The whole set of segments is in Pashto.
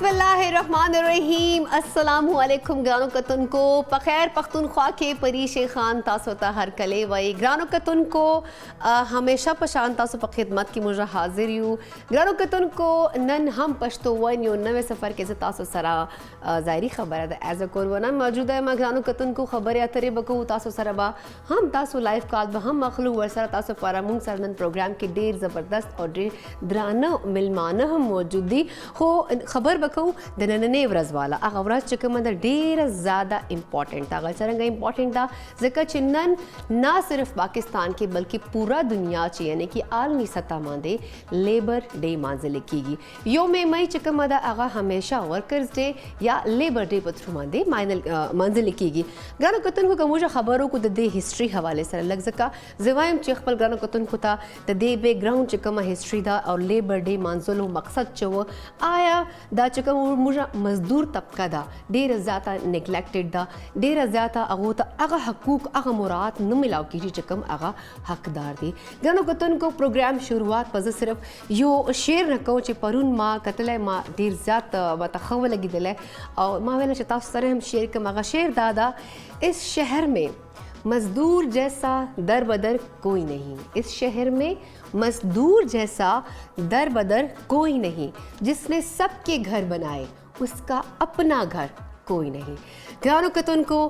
बिस्मिल्लाहिर्रहमानिर्रहीम अस्सलामु अलैकुम ग्रानो कतुन को पखैर पख्तूनख्वा के परीश खान तासोता हर कले वही ग्रानो कतुन को हमेशा पशान तासो पर खिदमत की मुझे हाजिर यू ग्रानो कतुन को नन हम पश्तो वन यो नवे सफ़र के तासो सरा ज़ायरी खबर है एज अ कोरवना मौजूद है मैं ग्रानो कतुन को खबर या तरे बको तासो सरबा हम तासो लाइव काल ब हम मखलू वरसरा तासो पारा मुंग सरनन प्रोग्राम के ढेर ज़बरदस्त और ढेर द्राना मिलमाना हम मौजूदी हो खबर बको दनने वरज वाला अगर वरज चकम अंदर ढेर ज़्यादा इम्पॉर्टेंट था चरंगा इम्पॉर्टेंट था ज़िक्र चिन्नन ना सिर्फ पाकिस्तान के बल्कि पूरा दुनिया च यानी कि आलमी सतह मांदे लेबर डे मांजिल कीगी योम मई चकम अदा आगा हमेशा वर्कर्स डे या लेबर डे पथरू मांदे मंजिल कीगी ग्रानो कतन को कमूजा खबरों को दे हिस्ट्री हवाले से लग सका जवाइम चेखपल ग्रानो कतन को था दे बैकग्राउंड चकम हिस्ट्री दा और लेबर डे मांजिलो मकसद चो आया दा चकम मुझा मजदूर तबका दा ढेर ज़्यादा नेगलेक्टेड दा ढेर ज़्यादा अगोता अगा हकूक अगा मुराद न मिलाव कीजिए चकम अगा हकदार दी ग्रानो कतन को प्रोग्राम शुरुआत पज़ सिर्फ यो शेर रखो चे परून माँ कतले माँ ढेर ज़्यादा मतखव लगी दिले और माँ वेला चता सरे हम शेर कम अगा शेर दादा इस शहर में मजदूर जैसा दर बदर कोई नहीं इस शहर में मजदूर जैसा दर बदर कोई नहीं जिसने सबके घर बनाए उसका अपना घर कोई नहीं ग्रानो कतन को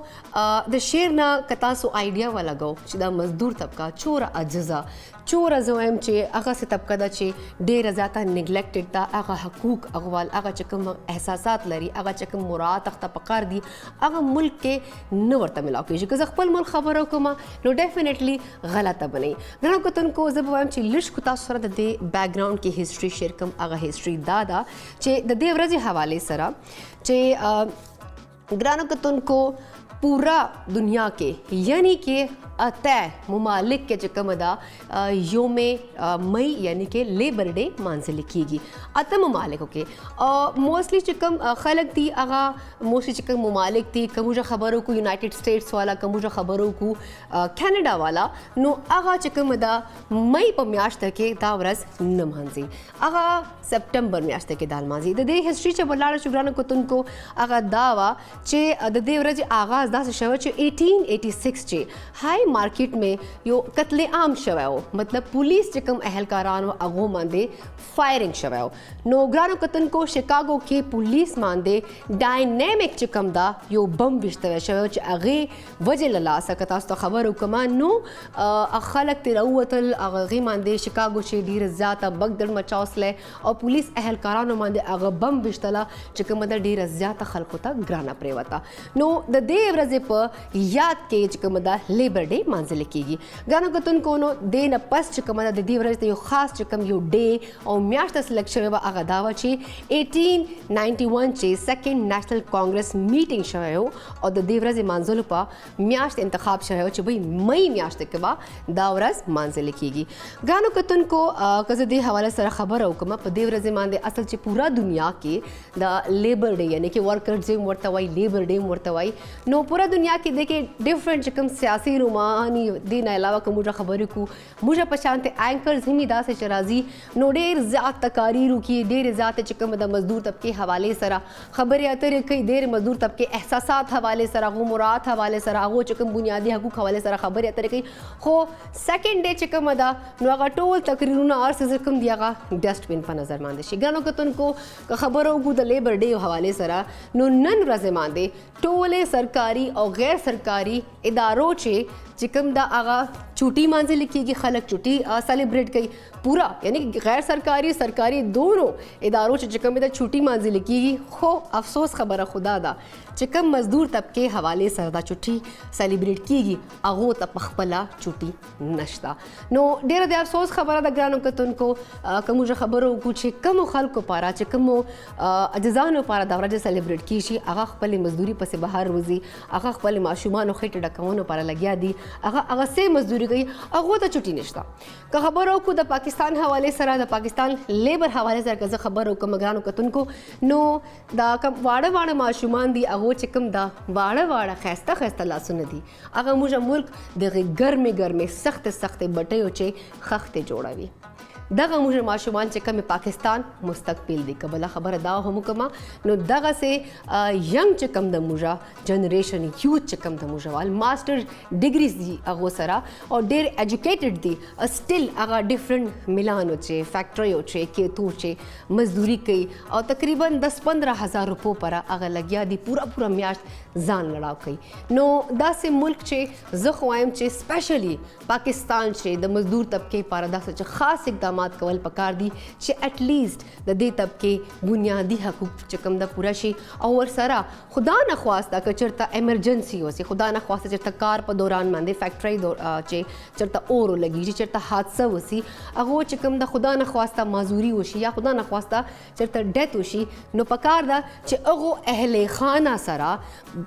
द शेर ना कतासो आइडिया वाला गो चिदा मजदूर तबका चोरा अज्जा चोरा जोएम चे आगा से तबका दा चे ढेर ज़्यादा निगलेक्टेड ता आगा हकूक अगवाल आगा चकम एहसासात लरी आगा चकम मुराद तख्ता पकार दी आगा मुल्क के नवर्ता मिलाव कीजिए कि ज़ख्पल मुल्क खबरों को मा नो डेफिनेटली गलत बनी ग्रानो कतन को जब वम चे लिश कुता सरा दे बैकग्राउंड की हिस्ट्री शेर कम आगा हिस्ट्री दादा चे द देवरजी हवाले सरा चे ग्रानो कतन को पूरा दुनिया के यानी कि तय ममालिक के चकमदा योम मई यानी कि लेबर डे मांजिल कीगी अतम ममालिक के मोस्टली चकम खलक थी आगा मोस्टली चकम ममालिक थी कमुजा खबरों को यूनाइटेड स्टेट्स वाला कमुजा खबरों को कनाडा वाला नो आगा चकमदा मई पर म्याश तक दावरस न मांजी आगा सितंबर म्याश तक दाल मांजी दे हिस्ट्री च बलाड़ चुग्रान को तुनको आगा दावा चे देवरज आगाज दा शव चे 1886 चे हाई मार्केट में यो कत्ले आम शवयो मतलब पुलिस चकम अहलकारान व अगो मांदे फायरिंग शवयो नो ग्रानो कतन को शिकागो के पुलिस मांदे डायनेमिक चकम दा यो बम विश्तव शवयो च अगे वजह लला सकता तो खबर कमा नो खलक तिरवतल अगे मांदे शिकागो चे ढेर ज़्यादा बगदड़ मचाउसले और पुलिस अहलकारान मांदे अगे बम विश्तला चकम दा ढेर ज़्यादा खलकोता ग्राना प्रेवता नो द देव रजे पर याद के चकम दा लेबर डे मांजिल कीगी गानो कतन कोनो दे न पस चकम दा देव रजे यो खास चकम यो डे और म्याश तस लक्ष्य व आगा दावा चे 1891 चे सेकंड नेशनल कांग्रेस मीटिंग शयो और द देव रजे मांजिल पा म्याश इंतखाब शयो चे भाई मई म्याश तक बा दावरस मांजिल कीगी गानो कतन को कज़ दे हवाले सर खबर हो कमा देव रजे मांदे असल चे पूरा दुनिया के द लेबर डे यानी कि वर्कर्स डे मरतवाई लेबर डे मरतवाई नो पूरा दुनिया के देखे डिफरेंट चकम सियासी रुमानी दिन अलावा को मुझे खबर को मुझे पहचानते एंकर्स हिमी दास चराजी नो ढेर ज़्यादा तकारीर की ढेर ज़्यादा चकम द मजदूर तबके हवाले सरा खबर अतर कई देर मजदूर तबके एहसासात हवाले सरा गो मुराद हवाले सरा गो चकम बुनियादी हकूक हवाले सरा खबर अतर कई हो सेकंड डे चकम दा नुआगा टोल तकरीर और से चकम दियागा डस्टबिन पर नजर मांदे शिगानो को तुनको खबरों को द लेबर डे हवाले सरा नो नन रजे मांदे टोले सरकारी और गैर सरकारी इदारों चे चिकम दा आगा छुट्टी मांजिल लिखी खलक छुट्टी सेलिब्रेट कई पूरा यानी कि गैर सरकारी सरकारी दोनों इदारों से चिकम दा छुट्टी मांजिल लिखी हो अफसोस खबर खुदा दा चिकम मजदूर तबके हवाले सरदा छुट्टी सेलिब्रेट कीगी अगो तपखपला छुट्टी नश्ता नो डेर दे अफसोस खबर दा ग्रानो कतन को कमुज खबरों कुछ कम खल को पारा चिकम अजजानो पारा दावरा जे सेलिब्रेट कीशी आगा खपल मजदूरी पसे बाहर रोजी आगा खपल माशुमान खैट डकावनो पारा लगिया दी आगा से मजदूरी गई अगो तो छुट्टी नश्ता का खबरों को द पाकिस्तान हवाले सरा द पाकिस्तान लेबर हवाले सर का खबरों को मगरानो कतन को नो दा कम वाड़ा वाड़ा माशुमान दी अगो चिकम दा वाड़ा वाड़ा खैस्ता खैस्ता लासुन दी आगा मुझा मुल्क दे गर्मे गर्मे सख्त सख्त बटे ओचे खख्ते जोड़ावी دغه موږ ماشومان چې کوم پاکستان مستقبل دی کبله خبره دا هم کومه نو دغه سه ینګ چې کوم د موږ جنریشن یوث چې کوم د موږ وال ماستر ډیګریز دي هغه سره او ډیر ایجوکیټډ دي سټیل هغه ډیفرنٹ ملانو چې فیکټریو چې کې تو چې مزدوري کوي او تقریبا 10-15 هزار روپو پر هغه لګیا دي پورا میاشت ځان لړاو کوي نو داسې ملک چې زه خو وایم چې سپیشلی پاکستان چې د مزدور طبقه لپاره داسې چې خاص اقدامات کول پکار دي چې اټ لیست د دې طبقه بنیادی حقوق چې کوم د پوره شي او ورسره خدا نه خواسته که چېرته ایمرجنسي وسي خدا نه خواسته چېرته کار په دوران باندې فیکټري چې چېرته اور ولګي چې چېرته حادثه وسي هغه چې کوم د خدا نه خواسته معذوري وشي یا خدا نه خواسته چېرته ډیت وشي نو پکار ده چې هغه اهل خانه سره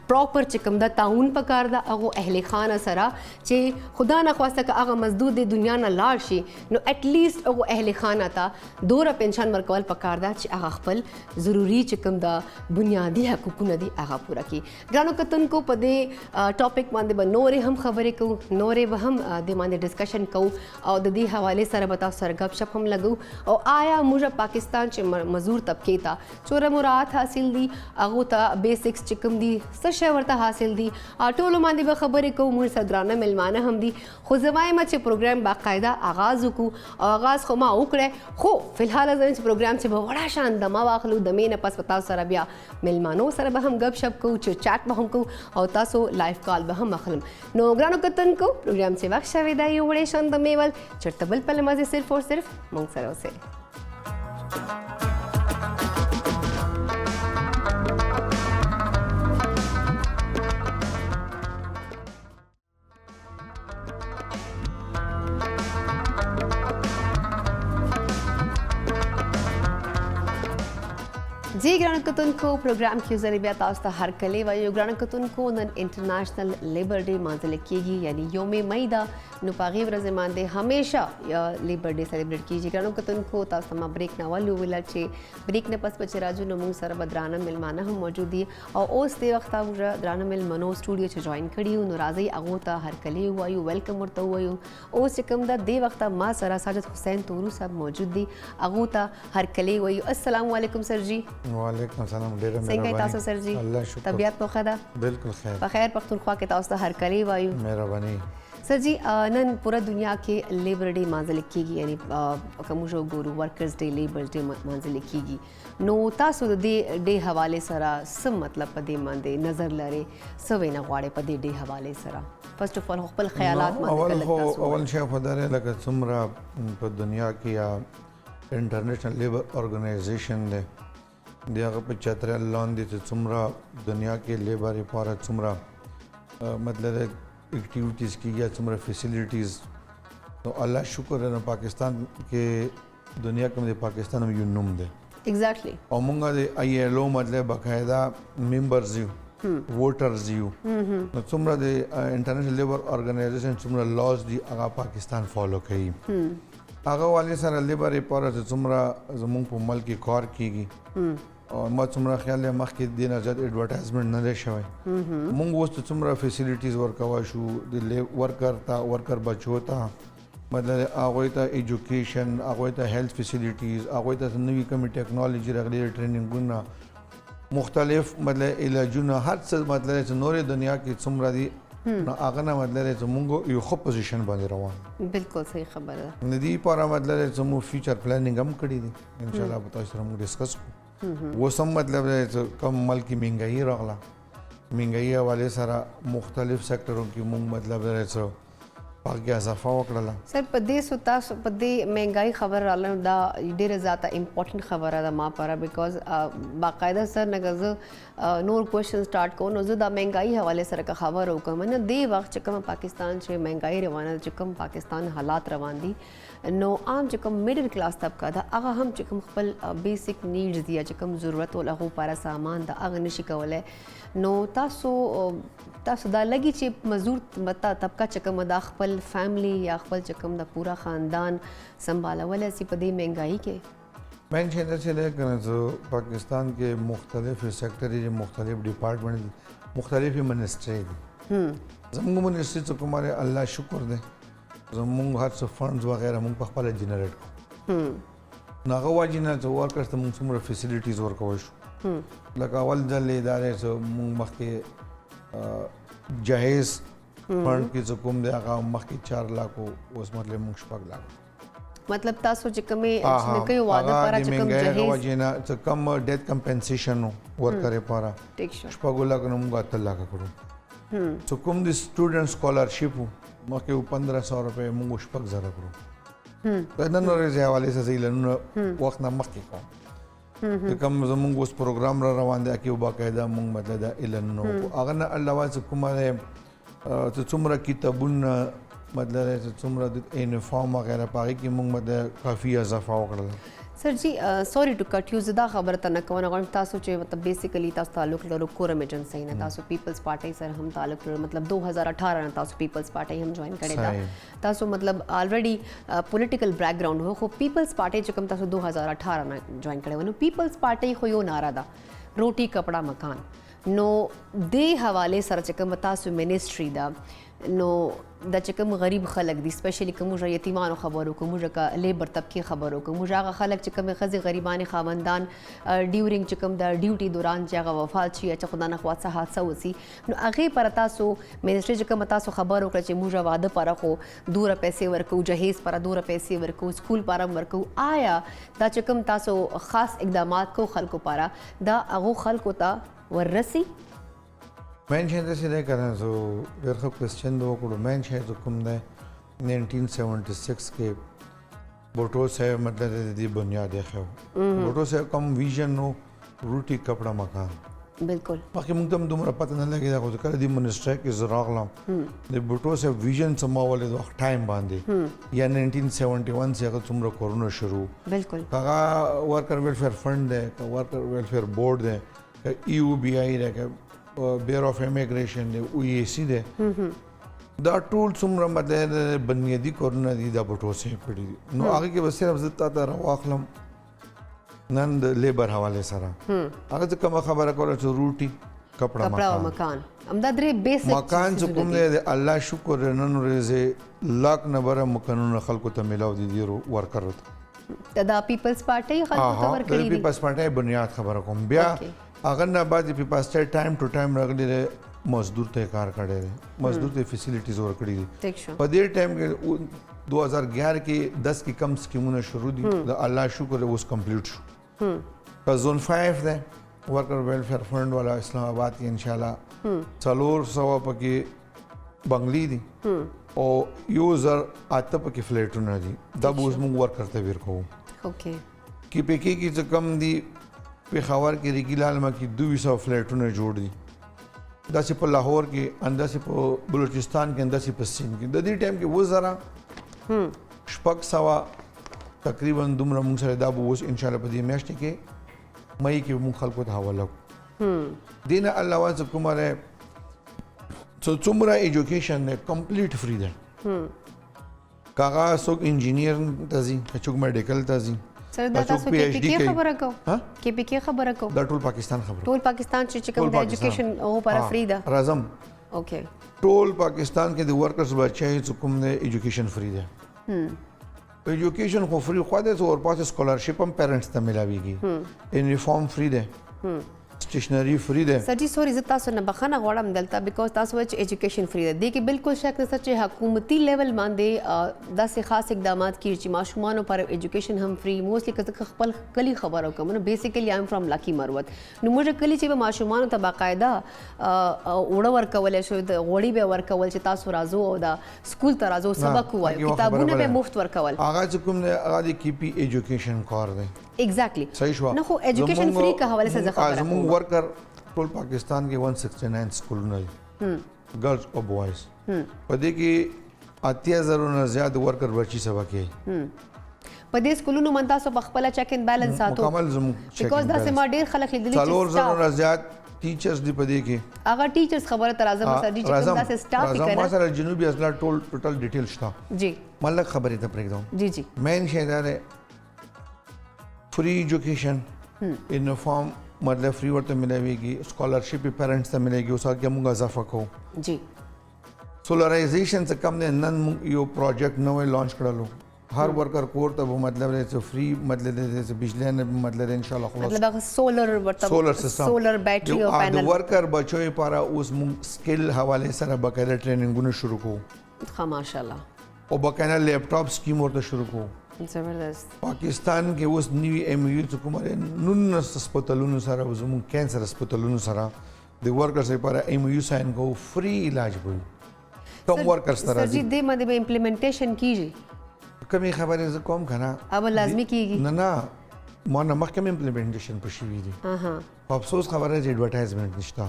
پراپر چې کوم د تعاون پکار ده هغه اهل خانه سره چې خدا نه خواسته که هغه مزدور د دنیا نه لاړ شي نو اټ لیست هغه اهل خانه ته دوره پنشن ورکول پکار ده چې هغه خپل ضروری چې کوم د بنیادی حقوقونه دي هغه پوره کړي ګرانو کتونکو په دې ټاپک باندې به نورې هم خبرې کوو نورې به هم د باندې ډسکشن کوو او د دې حوالې سره به تاسو سره ګپ شپ هم لګو او آیا موږ پاکستان چې مزدور طبقه ته څومره مراعات حاصل دي هغه ته بیسکس چې کوم دي څه شی ورته حاصل دي ټولو باندې به خبرې کوو موږ سره درانه ملمانه هم دي خو زه وایم چې پروګرام باقاعده آغاز وکړو او آغاز خو ما وکړی خو فلحال زه چې پروګرام چې به وړه شان دمه واخلو دمې نه پس په تاسو سره بیا ملمانو سره به هم ګپ شپ کوو چې چاټ به هم کوو او تاسو لایف کال به هم اخلم نو ګرانو کتونکو پروګرام چې وخت شوی دی یو وړې شان دمې ول چېرته بل پل مزې صرف او صرف موږ سره اوسئ जी ګرانو کتونکو پروګرام کې زری بیا تاسو ته هر کله وایو ګرانو کتونکو نن انټرنیشنل لیبر ډے مانځل کېږي یعنی یوم مئی دا نو پاغي ورځ باندې همیشه لیبر ډے سلیبریټ کیږي ګرانو کتونکو تاسو ما بریک نه ولو ویل چې بریک نه پس پچ راځو نو موږ سره بدرانه ملمانه هم موجود دي او اوس د وخت موږ درانه ملمنو سټوډیو چې جوائن کړیو نو راځي هغه ته هر کله وایو ویلکم ورته وایو اوس کوم د وخت ما سره ساجد حسین تورو صاحب موجود دي هغه ته هر کله وایو السلام علیکم سر جی وعلیکم السلام ډیر څنګه تاسو سر جی الله شکر طبیعت په خدا بالکل خیر په خیر پختونخوا کې تاسو ته هر کله وایو مهرباني سر جی نن پورا دنیا کې لیبر ډے مانځل کېږي یعنی کوم جو ګورو ورکرز ډے لیبر ډے مانځل کېږي نو تاسو د دې ډے حواله سره سم مطلب په دې باندې نظر لري سوي نه غواړي په دې ډے حواله سره فرست اف ال خپل خیالات باندې اول شی خدای لکه څومره په دنیا کې یا انټرنیشنل لیبر ارګنایزیشن دی د هغه په چتر لاندې چې څومره دنیا کې لیبر لپاره څومره مطلب ایکټیویټیز کیږي څومره فیسیلیټیز نو الله شکر نو پاکستان کې دنیا کې د پاکستان یو نوم دی ایگزیکټلی او موږ د آی ایل او مطلب باقاعده ممبرز یو ووټرز یو نو څومره د انټرنیشنل لیبر ارګنایزیشن څومره لاز دی هغه پاکستان فالو کوي هغه والي سره لیبر لپاره څومره زموږ په ملک کې کار کیږي او ما څومره خیال دی مخکې دې نه زیات ایډورټایزمنټ نه دی شوی موږ اوس ته څومره فیسیلیټیز ورکوای شو د ورکر بچو ته مطلب هغوی ته ایجوکیشن هغوی ته هیلث فیسیلیټیز هغوی ته نوي کومې ټیکنالوجي راغلي ټریننګونه مختلف مطلب علاجونه هر څه مطلب چې نورې دنیا کې څومره دي نو هغه نه مطلب چې موږ یو ښه پوزیشن باندې روان بالکل صحیح خبره ده د دې لپاره مطلب چې موږ فیوچر پلانینګ هم کړی دی انشاءالله به تاسو سره موږ ډسکس کوو اوس هم مطلب چې کوم ملک کې مهنګایي راغله مهنګایي حوالې سره مختلف سیکټرو کې موږ مطلب چې پاکه اضافه وکړله سر په دې تاسو په دې مهنګایي خبر راغله دا ډېره زیاته امپورټنټ خبره ده ما لپاره بیکاز باقاعده سر نه زه نور کوېشن سټارټ کوم نو زه دا مهنګایي حوالې سره که خبر وکړم نه دې وخت چې کوم پاکستان چې مهنګایي روانه چې کوم پاکستان حالات روان دي نو عام چې کوم میډل کلاس طبقه ده هغه هم چې کوم خپل بیسیک نیډز دي چې کوم ضرورت ول هغه لپاره سامان ده هغه نشي کولی نو تاسو دا لګي چې مزدور طبقه چې کوم د خپل فیملی یا خپل چې کوم د پورا خاندان سنبالولی سي په دې مهنګایي کې مین شی دا چې دی که نه پاکستان کې مختلف سیکټر دي مختلف ډپارټمنټ دي مختلفې منسټرۍ دي زموږ منسټرۍ چې کومه الله شکر دی زموږ هر څه فنډز وغیره موږ په خپله جنریټ کوو نو هغه وجې نه چې ورکرز ته موږ څومره فیسیلیټیز ورکولی شو لکه اول ځل یې دا دی چې موږ مخکې جهیز فنډ کې چې کوم دی هغه مخکې 4 لاکھ اوس مطلب موږ 4 لاکھ مطلب تاسو چې کومې چې کوي واده پر چې کوم جهیز وجینا چې کوم ډیث کمپنسیشن ورکر لپاره ټیک شو شپږ لاکھ نو موږ 8 لاکھ کړو چې کوم د سټوډنټ سکالرشپ مخکې 1500 روپے موږ شپږ زره کړو دا نن ورځې حواله سره زیلنو وخت نه مخکې کوم کوم زموږ اوس پروګرام را روان دی کې باقاعده موږ مطلب دا علنو هغه نه الله واز کومه چې څومره کتابونه مطلب څومره د یونیفارم وغیرہ پاره کې موږ مطلب کافي اضافه وکړل سر جی سوري ټو کټ یو زدا خبره ته نه کوم غواړم تاسو چې مطلب بیسیکلی تاسو تعلق لرو کورم ایجنسی نه تاسو پیپلز پارټي سره هم تعلق لرو مطلب 2018 نه تاسو پیپلز پارټي هم جوائن کړی دا تاسو مطلب الریډي پولیټیکل بیک ګراوند هو خو پیپلز پارټي چې کوم تاسو 2018 نه جوائن کړی ونو پیپلز پارټي خو یو ناره ده روټي کپڑا مکان نو دې حواله سره چې کوم تاسو منیسټری دا نو د چې کوم غریب خلک دي سپیشلی کوم یتیمانو خبرو کوم کا لیبر طبقه خبرو کوم هغه خلک چې کوم خزي غریبانه خاوندان ډیورینګ چې کوم د ډیوټي دوران چې هغه وفات شي چې خدای نه خواصه حادثه وسی نو هغه پر تاسو منیسټری چې کوم تاسو خبرو کړ چې موږ واده پر خو دوره پیسې ورکو جهیز پر دوره پیسې ورکو سکول پر ورکو آیا دا چې کوم تاسو خاص اقدامات کو خلکو پر دا هغه خلکو ته ورسي مین شاید داسې دی که نه زه ډېر ښه کوېسچن دې وکړو مین شاید کوم دی 1976 کې بوټو صاحب مطلب د دې بنیاد ایښی و بوټو صاحب کوم ویژن نو روټي کپڑا مکان بالکل مخکې موږ ته هم دومره پته نه لګېده خو کله دې منسټرۍ کې زه راغلم د بوټو صاحب ویژن څه ما ولې د وخت ټایم باندې یا 1971 چې هغه څومره کورونه شروع بالکل هغه ورکر ویلفیر فنډ دی که ورکر ویلفیر بورډ دی که ای او بی آئی دی که بیر آف امیگریشن دی او ای سی دی دا ټول څومره مطلب بنیادي کورونه دي دا بوټو صاحب کړي دي نو هغه کې به صرف زه تا ته راواخلم نن د لیبر حواله سره هغه څه کومه خبره کوله چې روټي کپڑا مکان همدا درې بیسک مکان چې کوم دی الله شکر نن ورځې لاک نبره مکانونه خلکو ته ملاو دي دي ورکر ته دا پیپلز پارټي خلکو ته ورکړي دي پیپلز پارټي بنیاد خبره کوم بیا هغه نه بعد پیپلز پارټي ټایم ټو ټایم راغلي مزدور ته کار کړی دی مزدور ته فیسیلیټیز ورکړي دي په دې ټایم کې 2011 کې 10 کې کم سکیمونه شروع دي د الله شکر اوس کمپلیټ شو په زون 5 دی ورکر ویلفیر فنډ والا اسلام آباد کې ان شاء الله 400 پکې بنگلي دي او 1008 پکې فلیټونه دي دا به اوس موږ ورکر ته ورکوو اوکې کې پکې کې څه کم دي پېښور کې ریګیلال ما کې 200 فلیټونه جوړ دي داسې په لاهور کې انداسې په بلوچستان کې انداسې په سند کې د دې ټایم کې وزره شپږ سوه تقریبا دومره موږ سره دا به اوس انشاءالله په دې میاشتې کې مئی کې موږ خلکو ته حواله کړو دې نه الله واز کومه دی څومره ایجوکیشن دی کمپلیټ فری دی که هغه څوک انجینیر ته ځي که څوک میډیکل ته ځي سر دا تاسو کې پی کې خبره کو کې پی کې خبره کو دا ټول پاکستان خبره ټول پاکستان چې کوم د ایجوکیشن او پر فری ده راځم اوکې ټول پاکستان کې د ورکرز بچای چې کوم د ایجوکیشن فری ده ایجوکیشن خو فری خو ده او پاس سکالرشپ هم پیرنټس ته ملاويږي یونیفارم فری ده سټیشنری فری ده سر جی سوري زه تاسو نه بخښنه غواړم دلته بیکاز تاسو چې ایجوکیشن فری ده دې کې بالکل شک نشته چې حکومتي لیول باندې داسې خاص اقدامات کیږي چې ماشومان پر ایجوکیشن هم فری موستلی که خپل کلی خبرو کوم نو بیسیکلی ایم فرام لاکی مروت نو موږ کلی چې ماشومان ته باقاعده وړ ورکول شو د غوړی به ورکول چې تاسو راځو او دا سکول ته راځو سبق وایو کتابونه به مفت ورکول هغه چې کوم نه هغه د کی پی ایجوکیشن کار دی ایگزیکټلی صحیح شو نو خو ایجوکیشن فری کا حواله سره خبره زموږ ورکر ټول پاکستان کې 169 سکولونه دي ګرلز او بوایز په دې کې 8000 نه زیات ورکر بچي سبق کوي په دې سکولونو من تاسو په خپل چیک ان بیلنس ساتو مکمل زموږ بیکاز دا سم ډیر خلک لیدل چې 4000 نه زیات ټیچرز دی په دې کې هغه ټیچرز خبره تر اعظم سر چې کوم داسې سټاف کې راځم سره جنوبي اصلا ټوټل ډیټیل شته جی ملک خبرې ته پرېږدم جی جی مین شی دا ده فری ایجوکیشن یونیفارم مطلب فری ورته ملويږي سکالرشپ پیرنټس ته مليږي اوس هغه موږ اضافه کوو جی سولرایزیشن څخه کم نه نن یو پروجیکټ نوې لانچ کړلو هر ورکر کور ته به مطلب دی فری مطلب دی چې بجلی نه مطلب ان شاء الله خلاص مطلب هغه سولر ورته سولر سیستم سولر بیټری او د پینل ورکر بچو لپاره اوس موږ سکل حواله سره بقاعده ټریننګونه شروع کوو ښه ماشاءالله او بقاعده لیپټاپ سکیم ورته شروع کوو زبردست پاکستان کې اوس نوی ایم یو څه کومه 19 هسپتالونو سره زموږ کینسر هسپتالونو سره د ورکرز لپاره ایم یو ساين کوو فری علاج به کم ورکرز سره سر جی دې باندې به امپلیمنټیشن کیږي کمی خبرې زه کوم کنه اب لازمي کیږي نه ما نه مخکې امپلیمنټیشن په شوی دي اها افسوس خبره چې ایڈورټایزمنت نشته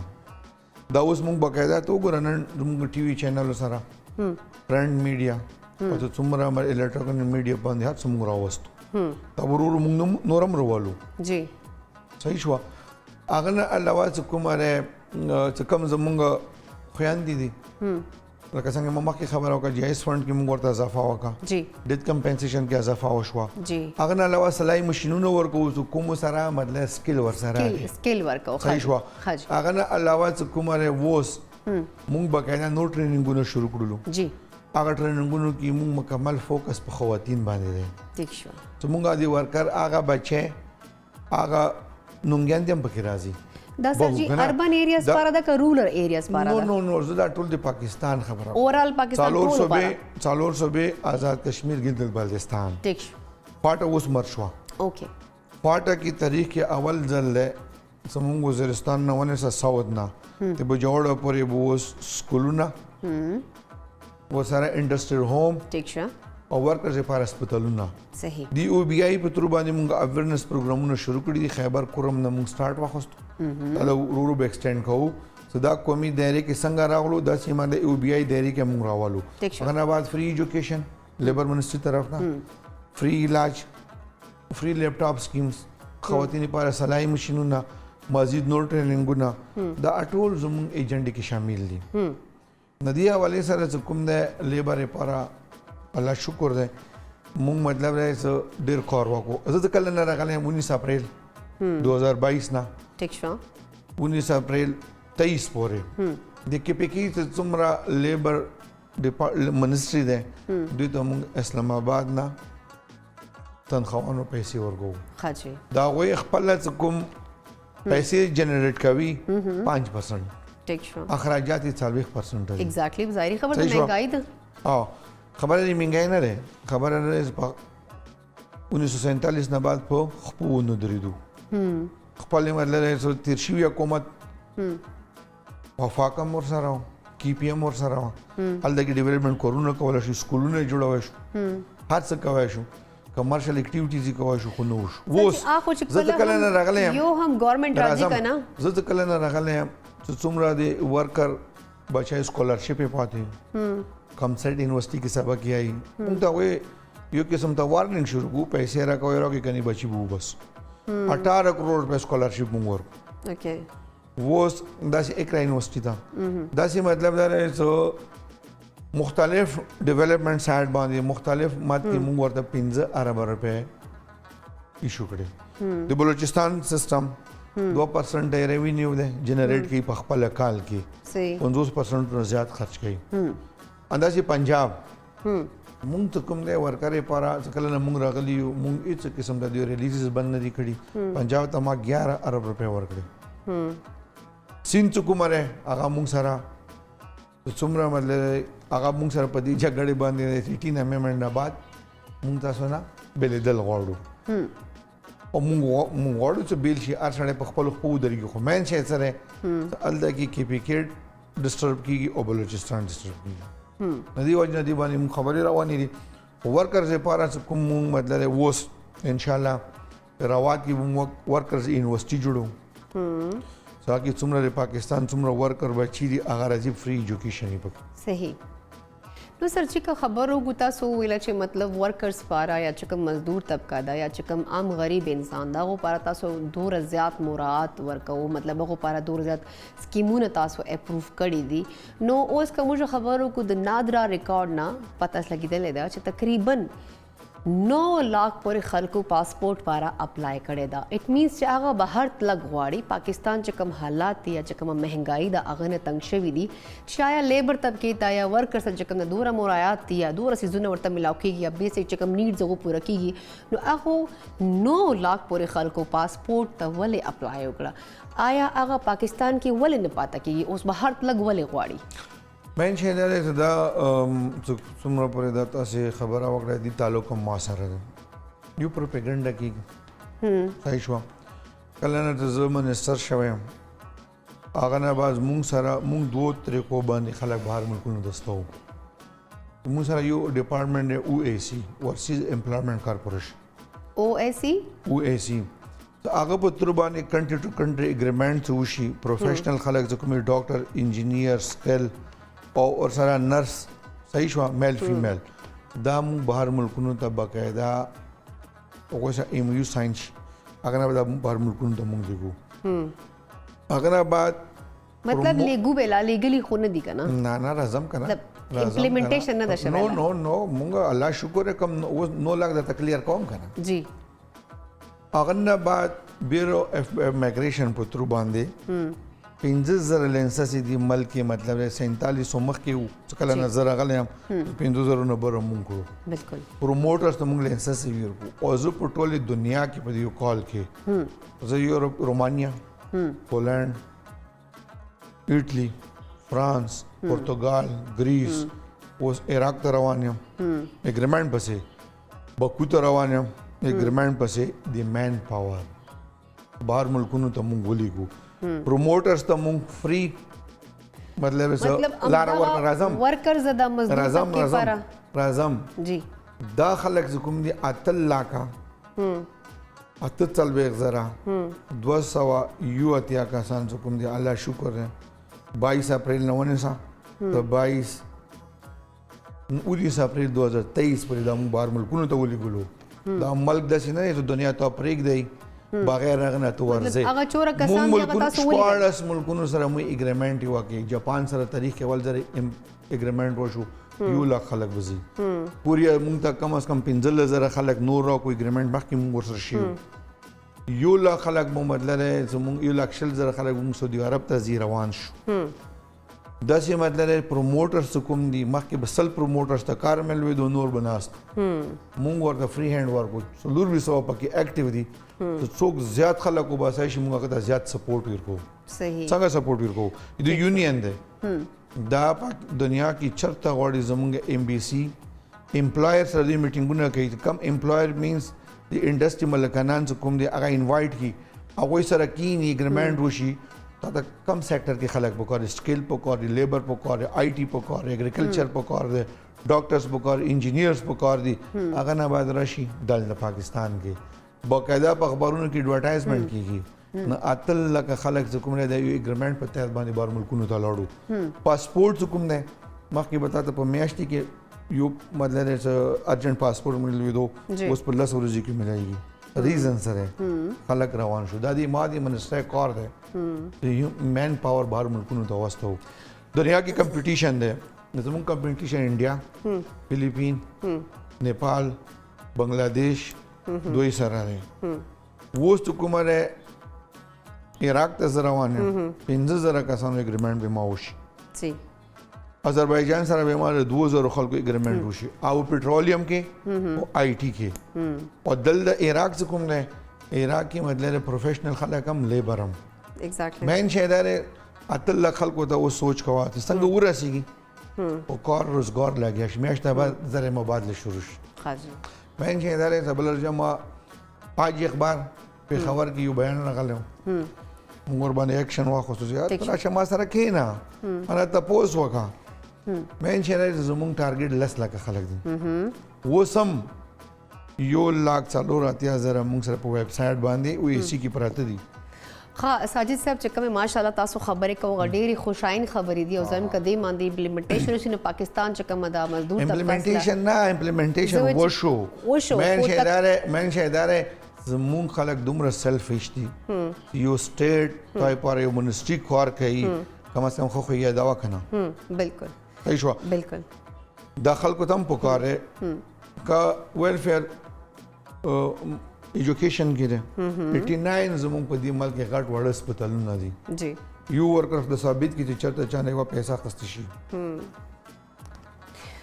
دا اوس موږ بقاعده تو ګورنن موږ ټي وي چینل سره پرنٹ میډیا او ته څومره الکترونیک میډیا باندې هر څومره راوستو دا ورور موږ نورم روالو جی صحیح شو هغه نه علاوه چې کومه چې کوم زمونږ خویندې دي لکه څنګه ما مخکې خبره وکړه جایز فند کې موږ ورته اضافه وکړه جی ډیت کمپنسیشن کې اضافه وشوه جی هغه نه علاوه سلای ماشینونه ورکو چې کوم سره مطلب سکل ور سره سکل ورکو صحیح شو هغه نه علاوه چې کومه ووس موږ بقاعده نو ټریننګونه شروع کړلو جی هغه ټریننګونو کې موږ مکمل فوکس په خواتین باندې دی ٹھیک شو چې موږ د ورکر هغه بچي هغه نونګیان دې هم پکې راځي دا سر جی اربن ایریاز پارا دا که رولر ایریاز پارا دا نو زه دا ټول د پاکستان خبره اوورال پاکستان ټول پارا څلور صوبې آزاد کشمیر گلگت بلتستان ٹھیک شو پاټه اوس مرشوا اوکے پاټه کی تاریخ کې اول ځل له زموږ وزیرستان نه ونه ساوت نه ته به جوړ پورې بو سکولونه و سره انډستریل هوم ٹھیک شو او ورکرز لپاره هسپتالونه صحیح دی او بی آی په تر باندې موږ اویرنس پروګرامونه شروع کړي دي خیبر کورم نه موږ سٹارټ واخستو دا ورو به ایکسټند کوو صدا قومي دایره کې څنګه راغلو دا سیمه د او بی آی دایره کې موږ راوالو هغه بعد فری ایجوکیشن لیبر منسټری طرف نه فری علاج فری لیپټاپ سکیمز خواتین لپاره سلای ماشینونه مزید نور ټریننګونه دا ټول زموږ ایجنډ کې شامل دي ندی حواله سره کوم د لیبر لپاره الله شکر دی مونږ مطلب راځي ډیر کار وکړو زه کله نه راغلم 19 اپریل 2022 نه ٹھیک شو 19 اپریل 23 پورې د کې پکې چې څومره لیبر ډپارټمنټ منسټری ده دوی ته مونږ اسلام آباد نه تنخواهونو پیسې ورکو خاجي دا غوي خپل کوم پیسې جنریټ کوي 5% ټیک شو اخراجات 40% دي ایگزیکټلی ظاهري خبر ده مهنګای ده او خبره دې مهنګای نه ده خبره ده 1947 نه بعد په خپلونو درېدو خپل مطلب تیر شوی حکومت وفاقم ور سره کی پی ایم ور سره هلته کې ډیولپمنٹ کورونه کول شي سکولونه جوړول شي هر څه کوي شو کمرشل اکټیویټیز کوي شو خو نو شو وس زه کله نه راغلی یو هم ګورنمنت راځي کنه زه کله نه راغلی چې څومره د ورکر بچای سکولرشپ پاتې کم سیټ یونیورسيټي کې سبق یې موږ ته وې یو قسم ته وارننګ شروع کو پیسې راکوي راکوي کني بچي وو بس 18 کروڑ روپے سکولرشپ موږ ورکو اوکے وہ داسې اقرا یونیورسيټي ته داسې مطلب دا دی چې مختلف ډیولپمنٹ سایډ باندې مختلف مات کې موږ ورته 15 ارب روپے ایشو کړي د بلوچستان سیستم 2% ریوینیو ده جنریټ کی په خپل کال کې 50% زیات خرچ کړي اندازې پنجاب مونږ ته کوم دی ورکر لپاره کله نه مونږ راغلی یو مونږ هیڅ قسم د ریلیزز بند نه دي کړي پنجاب ته ما 11 ارب روپے ورکړي سین چکومره هغه مونږ سره څومره مطلب هغه مونږ سره په دې جګړې باندې 18 امندمنت نه بعد مونږ تاسو نه بلېدل غواړو او مونږ غواړو چې بیل شي هر سړی په خپل خو درېږي خو مین شي سره الته کې کی پی کې ډسټرب کیږي او بلوچستان ډسټرب کیږي ندی باندې موږ خبرې روانې دي ورکرز لپاره کوم مطلب وس ان شاء الله راوات کې موږ ورکرز یونیورسيټي جوړو تاکي څومره د پاکستان څومره ورکر بچي دي هغه راځي فری ایجوکیشن یې پکې صحیح نو سر چې کا خبرو ګوتا سو ویل چې مطلب ورکرز پارا یا چې کوم مزدور طبقه دا یا چې کوم عام غریب انسان دا غو پارا تاسو دور زیات مراعات ورکو مطلب غو پارا دور زیات سکیمونه تاسو اپروف کړی دي نو اوس کوم خبرو کو د نادرا ریکارډ نه پتہ لګیدل دا چې تقریبا 9 लाख پورې خلکو پاسپورت پاره اپلای کړی دا. اټ مینس چې هغه بهر تلګ غواړي. پاکستان چې کوم حالات دي یا چې کوم مهنګایي د هغه نه تنګ شوي دي چې آیا لیبر طبقې ته یا ورکر سره چې کوم دوره مرایات دي یا دوره سیزونه ورته ملاو کېږي یا بیسک چې کوم نیډز هغه پوره کېږي نو هغه 9 لاک پورې خلکو پاسپورت ته ولې اپلای وکړه؟ آیا هغه پاکستان کې ولې نه پاته کېږي؟ اوس بهر تلګ ولې غواړي؟ مین شی دا دی چې دا څومره پورې دا تاسې خبره وکړه دي تعلق هم ما سره دی. یو پروپیګنډه کېږي صحیح شوه. کله نه چې زه منسټر شوی یم هغه نه بعد مونږ سره مونږ دوو طریقو باندې خلک بهر ملکونو دسته وو. مونږ سره یو ډپارټمنټ دی OAC ورسیز امپلایمنټ کارپوریشن OAC هغه په تر باندې کنټري ټو کنټري اګریمنټ وشي. پروفیشنل خلک چې کوم ډاکټر انجینیر سکل او سره نرس صحیح شو میل فیمیل دا مونږ بهر ملکونو ته باقاعده هغوی سره MOU ساین شي هغه نه به بهر ملکونو ته مونږ لیږو. هغه نه بعد مطلب لیګو بلا لیګلی خو نه دي که نه؟ نه راځم که نه امپلیمنټیشن نه ده شوی. نو مونږ الله شکر کم 9 لاک درته کلیر کوم که نه. جی هغه نه بعد بیورو اف مایګریشن په ترو باندې 15,000 لینسز دي ملک مطلب 4700 مخکې وو چې کله نظر راغلی یم 15,000 نه بره مونږ کړو. بالکل پروموټرز ته مونږ لینسز ورکړو او زه په ټولې دنیا کې په یو کال کې زه یورپ رومانیا پولینډ ایټلی فرانس پرتګال گریس اوس عراق ته روان یم اګریمنټ پسې بکو ته روان یم اګریمنټ پسې د مین پاور بهر ملکونو ته مونږ ولیږو. پروموټرز ته مونږ فری مطلب لار ورکړه راځم ورکرز د مزدور طبقې لپاره راځم جی دا خلک چې کوم دي 8 لاکه 48 زره 280 کسان چې کوم دي الله شکر دی 22 اپریل نه ونیسه د 19 اپریل 2023 پورې دا مونږ بهر ملکونو ته ولیږلو. دا ملک داسې نه دی چې دنیا ته پرېږدی بغیر هغه نه ته ورځئ. هغه څومره کسان دي هغه تاسو ولیږئ. 14 ملکونو سره موږ اګریمنټ وکړ. جاپان سره تاریخ کې اول ځل اګریمنټ وشو 1 لاک خلک وځي پوری موږ ته کم از کم 15,000 خلک نور را کوئی اګریمنټ مخکې موږ ورسره شي 1 لاک خلک مو مطلب زموږ 1,00,000 خلک موږ سعودي عرب ته زی روان شو. داسې مطلب پروموټرز کوم دي مخکې بسل پروموټرز ته کار ملوي دو نور بناست مونږ ورته فری هند ورکو څلور 200 پکې اکټیو دي څوک زیات خلک وباسای شي موږ هغه ته زیات سپورټ ورکو. صحیح څنګه سپورټ ورکو د یونین دی دا دنیا کې چرته غواړي زموږ MBC امپلایر سره د میټینګونه کوي. کم امپلایر مینز د انډستری ملکانان چې کوم دي هغه انوایټ کی هغوی سره کینی اګریمنټ وشي دا کم سیکٹر کې خلک پکار سکل پکار لیبر پکار IT پکار ایگریکلچر پکار دی ډاکټرز پکار انجینیرز پکار دي هغه نه باید راشي د پاکستان کې باقاعده په خبرونو کې ایڈورټایزمنٹ کیږي نه 8 لک خلک چې کوم دی یو اګریمنټ په تحت باندې بار ملکونو ته لاړو. پاسپورت کوم دی مخکې بتاته په میاشتې کې یو مطلب ارجنٹ پاسپورت ملوي دو اوس په 10 ورځې کې ملایي ریزن سره خلک روان شو. دا دی مادي منسټر کار دی مین پاور بهر ملکونو ته واستو. دنیا کې کمپټیشن دی زموږ کمپټیشن انډیا فلیپین نیپال بنگلادیش دوی سره دی. اوس کومه ده عراق ته روان یم 15,000 کسانو اګریمنټ به ما وشي. آذربایجان سره به ما 2,000 خلکو اګریمنټ وشي او پټرولیم کې او IT کې او دل د عراق څخه کوم نه عراق کې مطلب پروفیشنل خلک هم لیبر هم ایگزیکټلی مین شهدار 8 لک خلکو ته و سوچ کوا چې څنګه ورسیږي او کار روزګار لګیا شي میاشته بعد زره مبادله شروع شي. مین شهدار زبلر جما پاج اخبار په خبر کې یو بیان راغلو موږ باندې اکشن واخصو زیات راشه ما سره کینا انا تاسو وکا مین شهدار زموږ ټارګټ 10 لک خلک دي و سم 1,40,000 موږ سره په ویب سټ باندې او AC کې پراته دي. ها ساجد صاحب چې کومه ماشاءالله تاسو خبرې کوو ډېری خوشاین خبرې دي او زم کدی باندې امپلیمنټیشن شنو پاکستان چې کومه دا مزدور طبقه امپلیمنټیشن وشو مین شهدار زمون خلک دومره سیلفیش دي یو سټیټ تای پر یو منسټری کار کوي کم از کم خو یې دوا کنه بالکل ایشوا بالکل دا خلکو تم پکاره کا ویلفیئر ایجوکیشن کې ده 89 زموږ په دې ملک کې غټ وړ هسپتالونه دي جی یو ورکر د ثابت کی چې چرته چانه وا پیسې اخیستل شي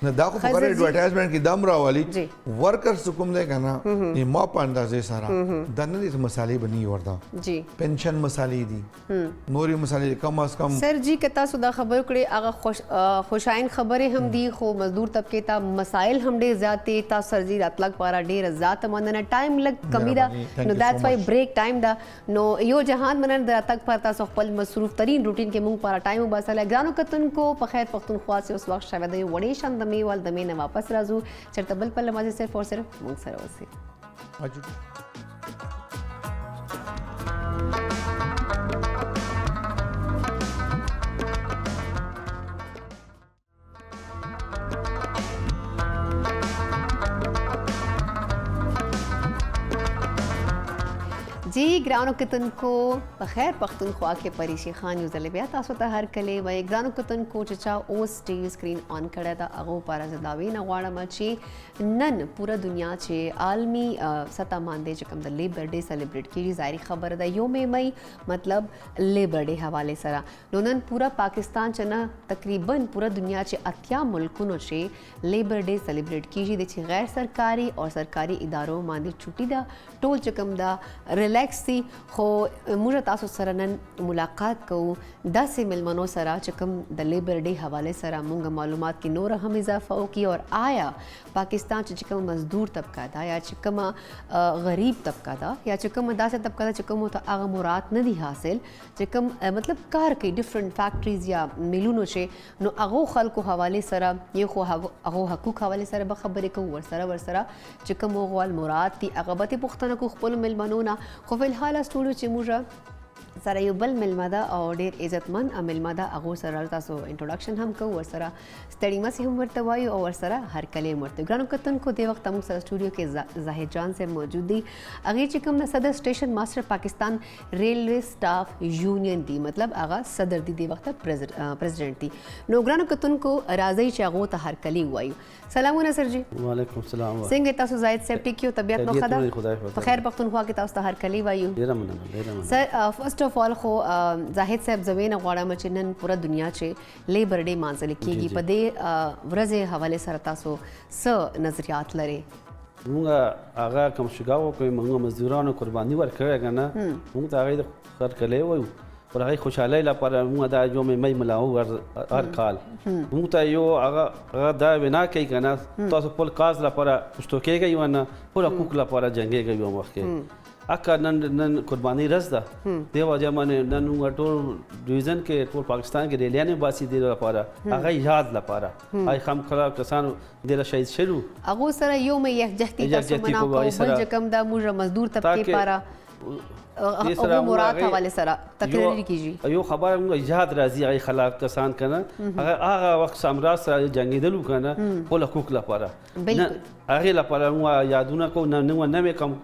نه دا خو په ایڈورټایزمنت کې دم راولي ورکرز کوم دی کنه یې ما په اندازې سره د نن دې مسالې بني وردا جی پنشن مسالې دي نوري مسالې کم از کم سر جی کتا سودا خبر کړي هغه خوشاین خبره هم دي خو مزدور طبقه ته مسائل هم ډېر زیاتې تا سر جی راتلک پارا ډېر ذات مننه ټایم لګ کمی دا نو دیټس وای بریک ټایم دا نو یو جهان مننه د راتلک پر تاسو خپل مصروف ترين روټین کې مونږ پارا ټایم وباسل ګرانو کتن کو په خیر پختونخوا سے اوس وخت شوه د وړې شند میوال د مینه واپس راځو چرته بل په لمازه صرف اور صرف مونږ سره اوسئ جی ګرانو کتونکو په خیر پختونخوا کې پریشي خان یو ځل بیا تاسو ته هر کله وای ګرانو کتونکو چې چا اوس ټي وي سکرین آن کړی دا هغه لپاره زه دا وینا غواړم چې نن پوره دنیا چې عالمي سطح باندې چې کوم د لیبر ډے سیلیبریټ کیږي ظاهري خبره ده یوم مئی مطلب لیبر ډے حواله سره نو نن پورا پاکستان چې نه تقریبا پوره دنیا چې اتیا ملکونو چې لیبر ډے سیلیبریټ کیږي د چې غیر سرکاري او سرکاري ادارو باندې چھٹی ده ټول چې کوم دا ریلیکس دي خو موږ تاسو سره نن ملاقات کوو داسې ملمنو سره چې کوم د لیبر ډے حواله سره موږ معلومات کې نور هم اضافه وکړي او آیا پاکستان چې کوم مزدور طبقه ده یا چې کوم غریب طبقه ده یا چې کوم داسې طبقه ده چې کوم ته هغه مراد نه دي حاصل چې کوم مطلب کار کوي ډیفرنٹ فیکټریز یا میلونو چې نو هغه خلکو حواله سره یو خو هغه حقوق حواله سره به خبرې کوو ورسره چې کوم غوال مراد دي هغه به پوښتنه کو خپل ملمنو نه خو فی الحال اسټوډیو چې موږ سره یو بل ملما ده او ډېر عزتمن ملما ده هغو سره تاسو انټروډکشن هم کوو ورسره ستړي مسې هم ورته وایو او ورسره هرکلی هم ورته ګرانو کتونکو دې وخت موږ سره اسټوډیو کې زاهد جان صاحب موجود دي هغې چې کوم د صدر سټیشن ماسټر پاکستان ریلوے سټاف یونین دي مطلب هغه صدر دي دې وخت پریزیډنټ دي نو ګرانو کتونکو راځئ چې هغو ته هرکلی ووایو سلامونه سر جی وعلیکم السلام څنګه تاسو زاهد صاحب ټیک یو طبیعت مو ښه ده په خیر پختونخوا کې تاسو ته هرکلی وایو سر فرسٹ آف آل خو زاهد صاحب زه وینه غواړم چې نن پوره دنیا چې لیبر ډے مانځل کېږي په دې ورځې حوالې سره تاسو څه نظریات لرئ مونږ هغه کوم شګاو کوي مونږ مزدورانو قرباني ورکړې کنه مونږ ته هغه هرکلی وایو پر هغه خوشحالۍ لپاره مونږ دا یوم مئی ملاو هر کال مونږ ته یو هغه دا وینا کوي کنه تاسو خپل کاز لپاره پښتو کېږئ ونه خپل حقوق لپاره جنګېږئ یو وخت کې اکا نن قربانی رس ده دی وجه باندې نن موږ ټول ډیویژن کې ټول پاکستان کې ریلیانې باسي دی لپاره هغه یاد لپاره هاي خام خلا کسان د شهید شلو هغه سره یو مې یکجهتي تاسو مناو بل کم دا موږ مزدور طبقه لپاره او مراد حواله سره تقریر کیږي یو خبره موږ یاد راځي هغه خلاق کسان کنه هغه وخت سامراج سره جنگیدلو کنه خپل حقوق لپاره هغه لپاره موږ یادونه کو نه کم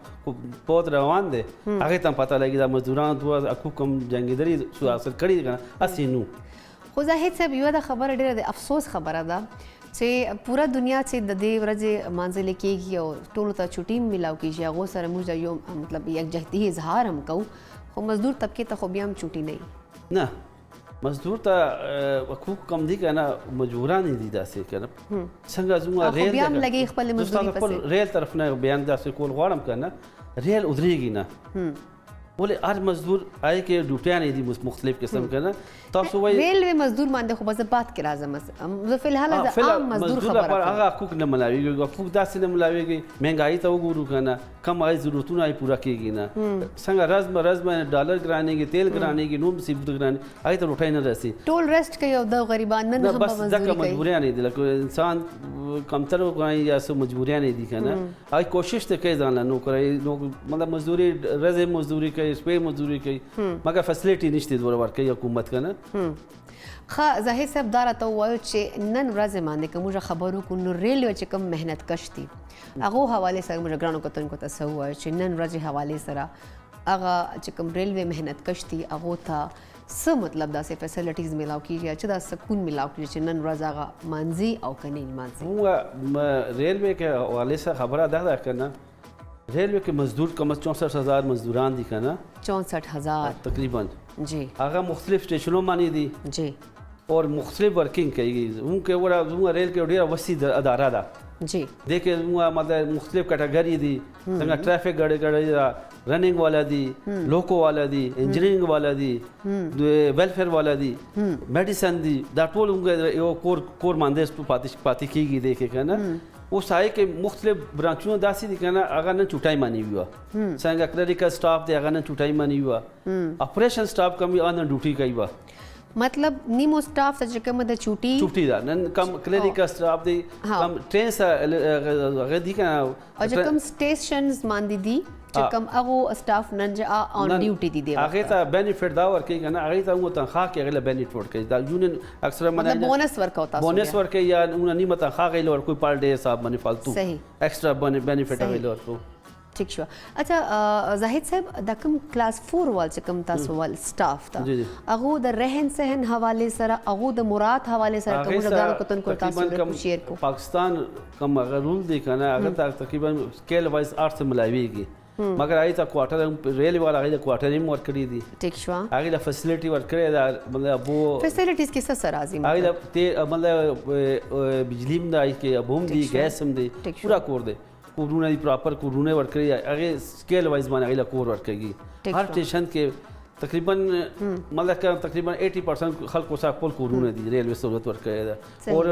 پود روان دي هغه ته پته لګي دا مزدوران دوه حقوق کم جنگیدلي سو حاصل کړي کنه اسینو خو زاهد صاحب یو د خبره ډیره د افسوس خبره ده چې پوره دنیا چې د دې ورځې مانځل کېږي او ټولو ته چھٹی ملاو کېږي هغو سره موږ یو مطلب یکجهتي اظهار هم کوو خو مزدور طبقې ته خو بیا هم چھٹی نه مزدور ته حقوق کم دي کنه مجبوران دي داسې کنه څنګه زموږ ریل بیا هم لګي خپل مزدوري خپل ریل طرف نه بیان داسې کول غواړم کنه ریل ودرېږي نه ولې هر مزدور آی کې ډیوټیانې دي مختلف قسم کنه تاسو وایي ریلوے مزدور باندې خو بس بات کې راځم زه فی الحال د عام مزدور خبره کوم هغه حقوق نه ملاویږي حقوق داسې نه ملاویږي مهنګایي ته وګورو کنه کم هغه ضرورتونه یې پوره کېږي نه څنګه رزم ډالر ګرانېږي تیل ګرانېږي نو مصیبت ګرانې هغې ته روټۍ نه رسي ټول رسټ کوي او د غریبان نن هم بس دغه مجبوریانې دي لکه انسان کمتر وکړي یا څه مجبوریانې دي کنه هغه کوشش ته کوي ځان له نوکرۍ مطلب مزدوري ورځې مزدوري کوي شپې مزدوري کوي مګر فیسلیټي نشته ورکوي حکومت کنه ښه زاهد صاحب دا راته ووایو چې نن ورځې باندې که موږ خبرو کوو نو ریلوے چې کوم محنت کش دي هغو حوالې سره موږ ګرانو کتونکو ته څه ووایو چې نن ورځې حوالې سره هغه چې کوم ریلوے محنت کش دي هغو ته څه مطلب داسې فیسلټیز میلاو کیږي چې دا سکون میلاو کیږي چې نن ورځ هغه مانځي او که نه مانځي؟ موږ ریلوے کے حوالے سے خبره دا ده که نه ریلوے کے مزدور کم از 64,000 مزدوران دي که نه 64,000 تقریبا جی هغه مختلف اسټیشنو باندې دي جی اور مختلف ورکنگ کوي موږ ریل کې ډېره وسیع اداره ده جی دې کې موږ مطلب مختلف کټګری دي څنګه ټرافیک ګاډي رننګ والا دي لوکو والا دي انجینرینګ والا دي ویلفیر والا دي میډیسن دي دا ټول موږ یو کور باندې پاتې کیږي دې کې که نه اوس هغې کې مختلف برانچونه داسې دي که نه هغه نن چوټۍ مانی وي څنګه کلریکل سټاف دی هغه نن چوټۍ مانی وي اپریشن سټاف کم هغه نن ډیوټي کوي وه مطلب نیمو سټاف ته چې کومه د چوټي ده نن کم کلریکل سټاف دی کم ټرین هغه دي که نه او چې کوم سټیشنز باندې دي چې کوم هغه سټاف نن چې آن ډیوټي دي دی هغې ته بینیفټ دا ورکوي که نه هغې ته موږ تنخواه کې هغې له بینیفټ ورکوي دا یونین اکثره مطلب بونس ورکوي تاسو بونس ورکوي یا نیمه تنخواه هغې له ورکوي پر ډے حساب باندې فالتو ایکسټرا بینیفټ هغې له ورکوي ٹھیک شو اچھا زاہد صاحب دا کم کلاس 4 وال چې کوم تاسو ول سټاف تا هغه د رهن سهن حواله سره هغه د مراد حواله سره کوم ځای کوتن کو تاسو سره شیر کو پاکستان کوم هغه رول دی کنه هغه تقریبا سکیل وایز 8 سے ملاویږي مگر آئی تا کوارټر ریل والا هغه کوارټر هم ور کړی دي ټیک شو هغه د فیسیلیټي ور کړی دا مطلب وو فیسیلیټیز کې څه سره راځي هغه مطلب بجلی هم دی کې ابوم دی ګیس هم دی پورا کور دی کورونه دي پراپر کورونه ورکړي هغه سکیل وایز باندې هغه کور ورکړي هر سټیشن کې تقریبا مطلب تقریبا 80% خلکو سره خپل کورونه دي ریلوے سہولت ورکړي ده اور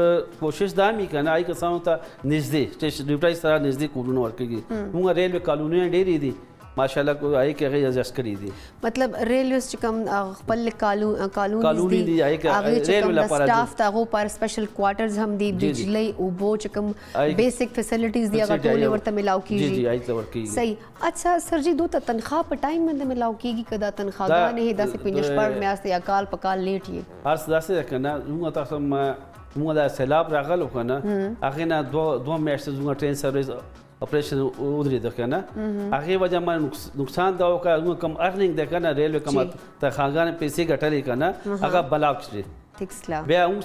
کوشش دا می کنه آی کسانو ته نږدې سټیشن ډیوټای سره نږدې کورونه ورکړي موږ ریلوے کالونی ډېری دي ماشاءالله کو آئی کې هغه ایڈجسٹ کړی دي مطلب ریلویز چې کوم خپل کالونی دي هغه ریلوے لپاره سټاف ته هغه پر سپیشل کوارټرز هم دي بجلی او بو چې کوم بیسک فیسیلیټیز دی هغه ټول ورته ملاو کیږي جی آئی ته ورکیږي صحیح اچھا سر جی دوته تنخواه په ټایم باندې ملاو کیږي کدا تنخواه نه داسې پینش پر میاسته یا کال په کال لیټ یې هر څه داسې کنه موږ تاسو موږ د سیلاب راغلو کنه هغه نه دوه میاشتې موږ ټرین سرویس اپریشن ودرېده که نه هغې وجه باندې نقصان دا وکړه کوم ارننګ دی که نه ریلوے کوم تنخواهګانې پیسې ګټلې که نه هغه بلاک شوې بیا موږ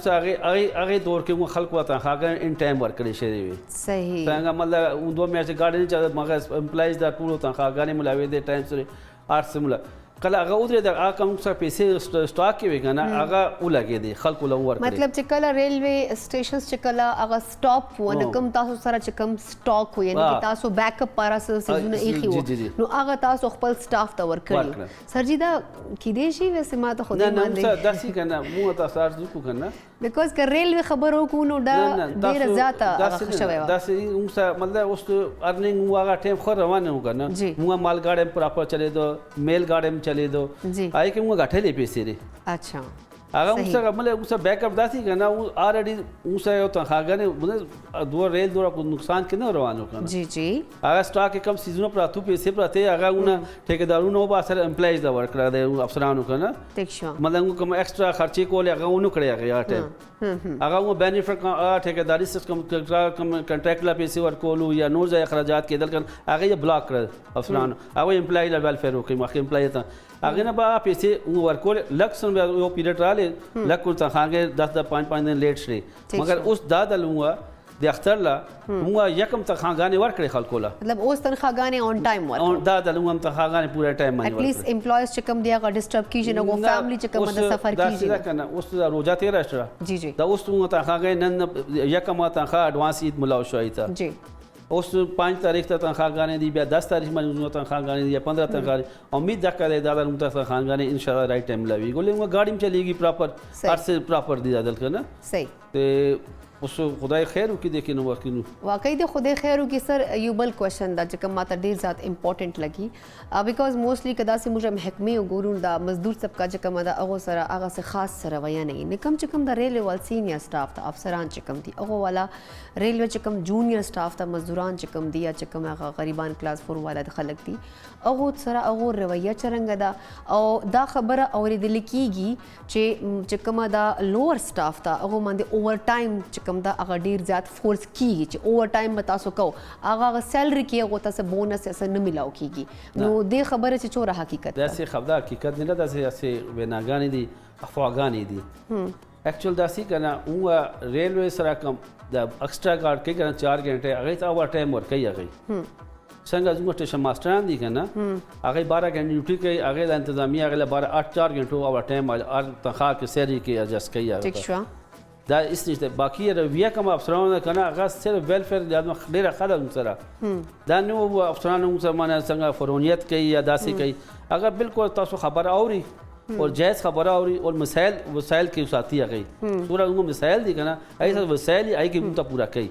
هغې دور کې موږ خلکو ته تنخواهګانې ان ټایم ورکړې شوې وي صحیح څنګه مطلب دوه میاشتې ګاډي نه چلېده مګر امپلایز دا ټولو تنخواهګانې ملاوې دي ټایم سره 8 سه ملا کله هغه ودرېده هغه کوم څه پیسې سټاک کې وي که نه هغه ولګېدې خلکو له ورکړې مطلب چې کله ریلوے سټیشنز چې کله هغه سټاپ و نه کوم تاسو سره چې کوم سټاک و یعنی چې تاسو بیک اپ پارا سيزونه ایخي وو نو هغه تاسو خپل سټاف ته ورکړي سر جی دا کیدې شي وسه ما ته خو نه نه داسې کنه مو تاسو ارزو کو کنه بیکاز که ریلوے خبرو کو نو دا ډیر زیاته هغه شوی و داسې موږ مطلب اوس ارننګ هغه ټیم خو روانه و کنه موږ مال گاډي پراپر چلے دو میل گاډي چلے دو آئی کې موږ غټلې پیسې دي اچھا هغه موږ مطلب بیک اپ داسې کنه الریډي موږ یو تنخواهګانې دوه ریل دوه کو نقصان کې نه روانو کنه جی جی هغه سټاک کم سیزونو پراتو پیسې پراته هغه ونه ټیکدارونو با سره امپلایز دا ورکړه د افسرانو کنه ٹھیک شو مطلب کوم ایکسټرا خرچې کول هغه ونه کړی هغه ټایم هغه مو بینیفټ ټیکداري سیستم کنټراکټ لا پیسې ورکولو یا نور ځای اخراجات کېدل کنه هغه بلاک کړ افسرانو هغه امپلای لا ویلفیر وکړي مخکې امپلای ته هغه نه به پیسې ورکول لکسن یو پیریډ رااله لکه تنخواهګې 10-5 دن لیټ شي مگر اوس دا دلوه د اختر لا موږ یکم تنخواهګانې ورکړې خلکو لا مطلب اوس تنخواهګانې اون ټایم ورکړي دا دلوه هم تنخواهګانې پوره ټایم باندې ات لیست امپلایز چې کوم دی هغه ډسټرب کیږي نو فیملی چې کوم د سفر کیږي دا کنه اوس روزه 13 شته جی جی دا اوس موږ تنخواهګانې نن یکم تنخواه اډوانس عید ملاو شوی تا جی اوس 5 تاریخ ته تنخواهګانې دي بیا 10 تاریخ باندې موږ تنخواهګانې دي یا 15 تنخواهګانې امید ده کړی دا موږ تنخواهګانې ان شاء الله رائٹ ټایم لوي ګولې موږ ګاډي چلےږي پراپر هر څه پراپر دي عدل کنه صحیح ته اوس خدای خیر وکړي د کینو وکینو واقعي د خدای خیر وکړي سر یو بل کوېشن دا چې کوم ماته ډیر زیات امپورټنٹ لګي بیکاز موستلی کدا سي موږ محکمه وګورو دا مزدور طبقه چې کوم دا هغه سره هغه سره خاص سره ویا نه کم چې کوم د ریلوے وال سینیئر سټاف ته افسران چې کوم دي هغه والا ریلوے چې کوم جونیئر سټاف ته مزدوران چې کوم دي یا چې کوم هغه غریبان کلاس 4 والا خلک دي هغه سره هغه رویه چرنګ ده او دا خبره اوریدل کیږي چې کوم دا لوور سټاف ته هغه باندې اوور ټایم چې کوم دا هغه ډیر زیات فورس کیږي چې اوور ټایم به تاسو کو هغه سیلری کې هغه تاسو بونس یا نه ملاو کیږي نو دې خبره چې چوره حقیقت داسې خبره حقیقت نه ده داسې ویناګانې دي افواګانې دي ایکچوال داسې که نه هغه ریلوے سره کم د ایکسټرا کارډ کوي که نه 4 غنټې هغې ته اوور ټایم ورکوي هغې څنګه زموږ سټیشن ماسټران دي که نه هغې 12 غنټې ډیوټي کوي هغې د انتظامیه هغې له 4 غنټو اوور ټایم هر تنخوا کې سیلري کې اجسټ کوي هغه ټیک شو دا اس نشته باقي رویه کوم افسرانو که نه هغه صرف ویلفیر ډېره ښه ده موږ سره دا نه و افسرانو موږ سره مانه څنګه فرونیت کوي یا داسې کوي هغه بالکل تاسو خبره اوري اور جائز خبره اوري اور وسایل کې ساتي هغې څومره موږ مسایل دي که نه هغې وسایل یې هغې کې موږ ته پوره کوي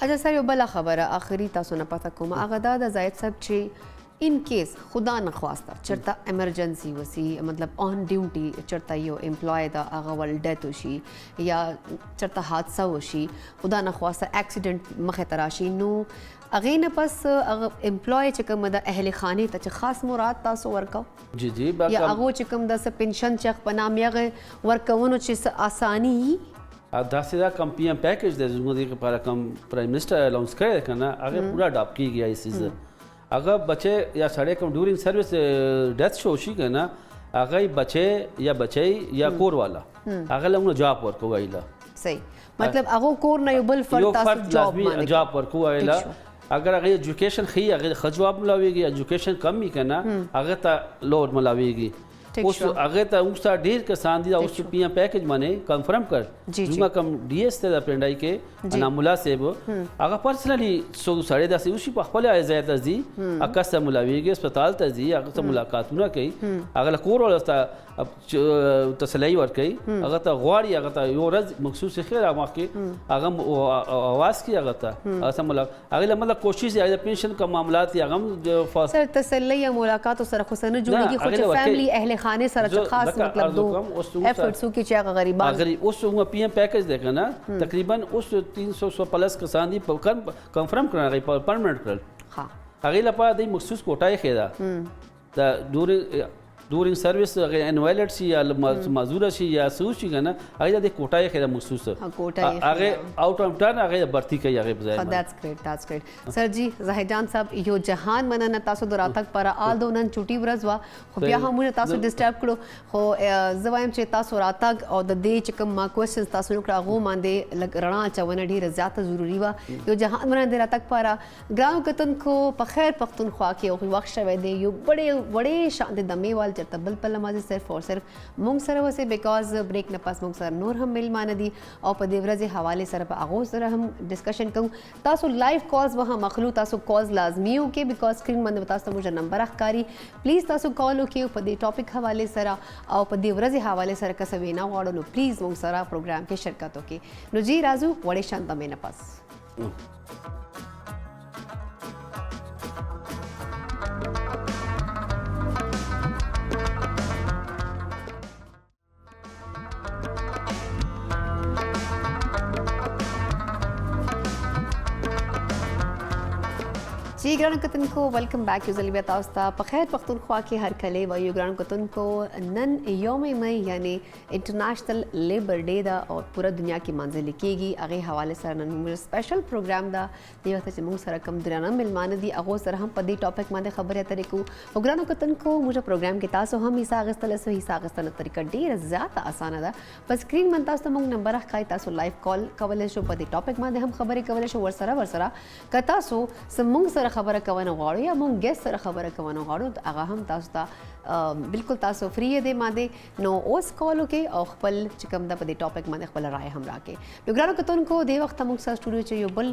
اچھا سر یو بله خبره آخري تاسو نه پته کوم هغه دا د زاهد صاحب چې ان کیس خدا نخواسته چرته ایمرجنسی وسی مطلب آن ډیوټي چرته یو امپلای دا هغه ول ډیت وشي یا چرته حادثه وشي خدا نخواسته اکسیډنټ مخې ته راشي نو هغې نه پس هغه امپلای چې کوم د اهل خانې ته چې خاص مراد تاسو ورکو جی جی یا هغه چې کوم د پنشن چک په نام یې ورکوونو چې آسانی داسې دا کم پی ایم پیکیج دی زموږ دې لپاره کم پرایم منسټر الاؤنس کړی دی که نه هغې پوره اډاپټ کېږي هغه څیز هغه بچی یا سړی کوم ډیورینګ سروس ډیتھ شو شي که نه هغه بچی یا بچی یا کور والا هغه له موږ جاب ورکوو هغې له صحیح مطلب هغه کور نه یو بل فرد تاسو جاب ورکوو هغې له اگر هغه ایجوکیشن ښي هغې ښه جواب ملاویږي ایجوکیشن کم وي که نه هغه ته لوړ ملاویږي اوس هغې ته اوس ته ډېر کسان دي اوس پی ایم پیکیج باندې کنفرم کړ زموږ کوم ډي ایس دی د پرنډای کې انعام الله صاحب هغه پرسنلي څو سړی داسې وشي په خپله ځای ته ځي کس ته ملاویږي هسپتال ته ځي هغه ته ملاقاتونه کوي هغه له کور والا ته تسلی ورکوي هغه ته غواړي هغه ته یو ورځ مخصوص ښې را مخکې هغه اواز کړي هغه ته هغه ته هغې له مطلب کوشش دی هغې د پنشن کوم معاملات دي هغه هم سر تسلی یا ملاقاتو سره خو سره نه جوړېږي خو چې فیملی اهل خانې سره چې خاص مطلب دو ایفرټس وکړي چې هغه غریبان اوس موږ پی ایم پیکیج دی که نه تقریبا اوس 300 پلس کسان دي کنفرم کړل هغې پرمنټ کړل هغې لپاره دوی مخصوص کوټه یې ښې ده د ډورینګ سروس هغې انوایلټ شي یا معذوره شي یا څه شي که نه هغې ته د کوټه یې ښې ده مخصوص هغې آؤٹ آف ټرن هغې برتی کوي هغې په ځای that's great سر جی زاهد جان صاحب یو جهان مننه تاسو د راتګ پاره آل د نن چوټي ورځ وه خو بیا هم موږ تاسو ډسټرب کړو خو زه وایم چې تاسو راتګ او د دې چې کوم ما کوېسچنز تاسو وکړه هغو باندې لږ رڼا اچونه ډېره زیاته ضروري وه یو جهان مننه د راتګ پاره ګرانو کتونکو په خیر پښتونخوا کې یو وخت شوی دی یو وړې شان د دمې وال چرته بل په لمازې صرف او صرف موږ سره وسې بیکاز بریک نه پاس موږ سره نور هم میلمانه دي او په دې ورځې حوالې سره په هغو سره هم ډسکشن کوو تاسو لایف کالز به هم اخلو تاسو کالز لازمي وکړئ بیکاز سکرین باندې به تاسو ته موږ نمبر ښکاري پلیز تاسو کال وکړئ په دې ټاپک حوالې سره او په دې ورځې حوالې سره که څه وینا غواړو نو پلیز موږ سره پروګرام کې شرکت وکړئ نو جی راځو وړې شان دمې نه پاس جی ګرانو کتونکو ویلکم بیک یو ځل بیا تاسو ته په خیر پښتونخوا کې هر کلی وایو ګرانو کتونکو نن یوم مئی یعنی انټرنیشنل لیبر ډے ده او پوره دنیا کې مانځل کېږي هغې حوالې سره نن موږ سپیشل پروګرام ده دې وخت چې موږ سره کوم درانه میلمانه دي هغو سره هم په دې ټاپک باندې خبرې اترې کوو او ګرانو کتونکو موږ پروګرام کې تاسو هم حصه اخیستلی سو حصه اخیستنه طریقه ډېره زیاته اسانه ده په سکرین باندې تاسو ته موږ نمبر ښکاري تاسو لایف کال کولی شو په دې ټاپک باندې هم خبرې کولی شو ورسره که تاسو زموږ سره خبره کونه غواړو یا موږ ګیسټ سره خبره کونه غواړو هغه هم تاسو ته بالکل تاسو فری دی باندې نو اوس کال وکړئ او خپل چې کوم ده په دې ټاپک باندې خپله رایه هم راکړئ نو ګرانو کتونکو دې وخت موږ سره سټوډیو چې یو بل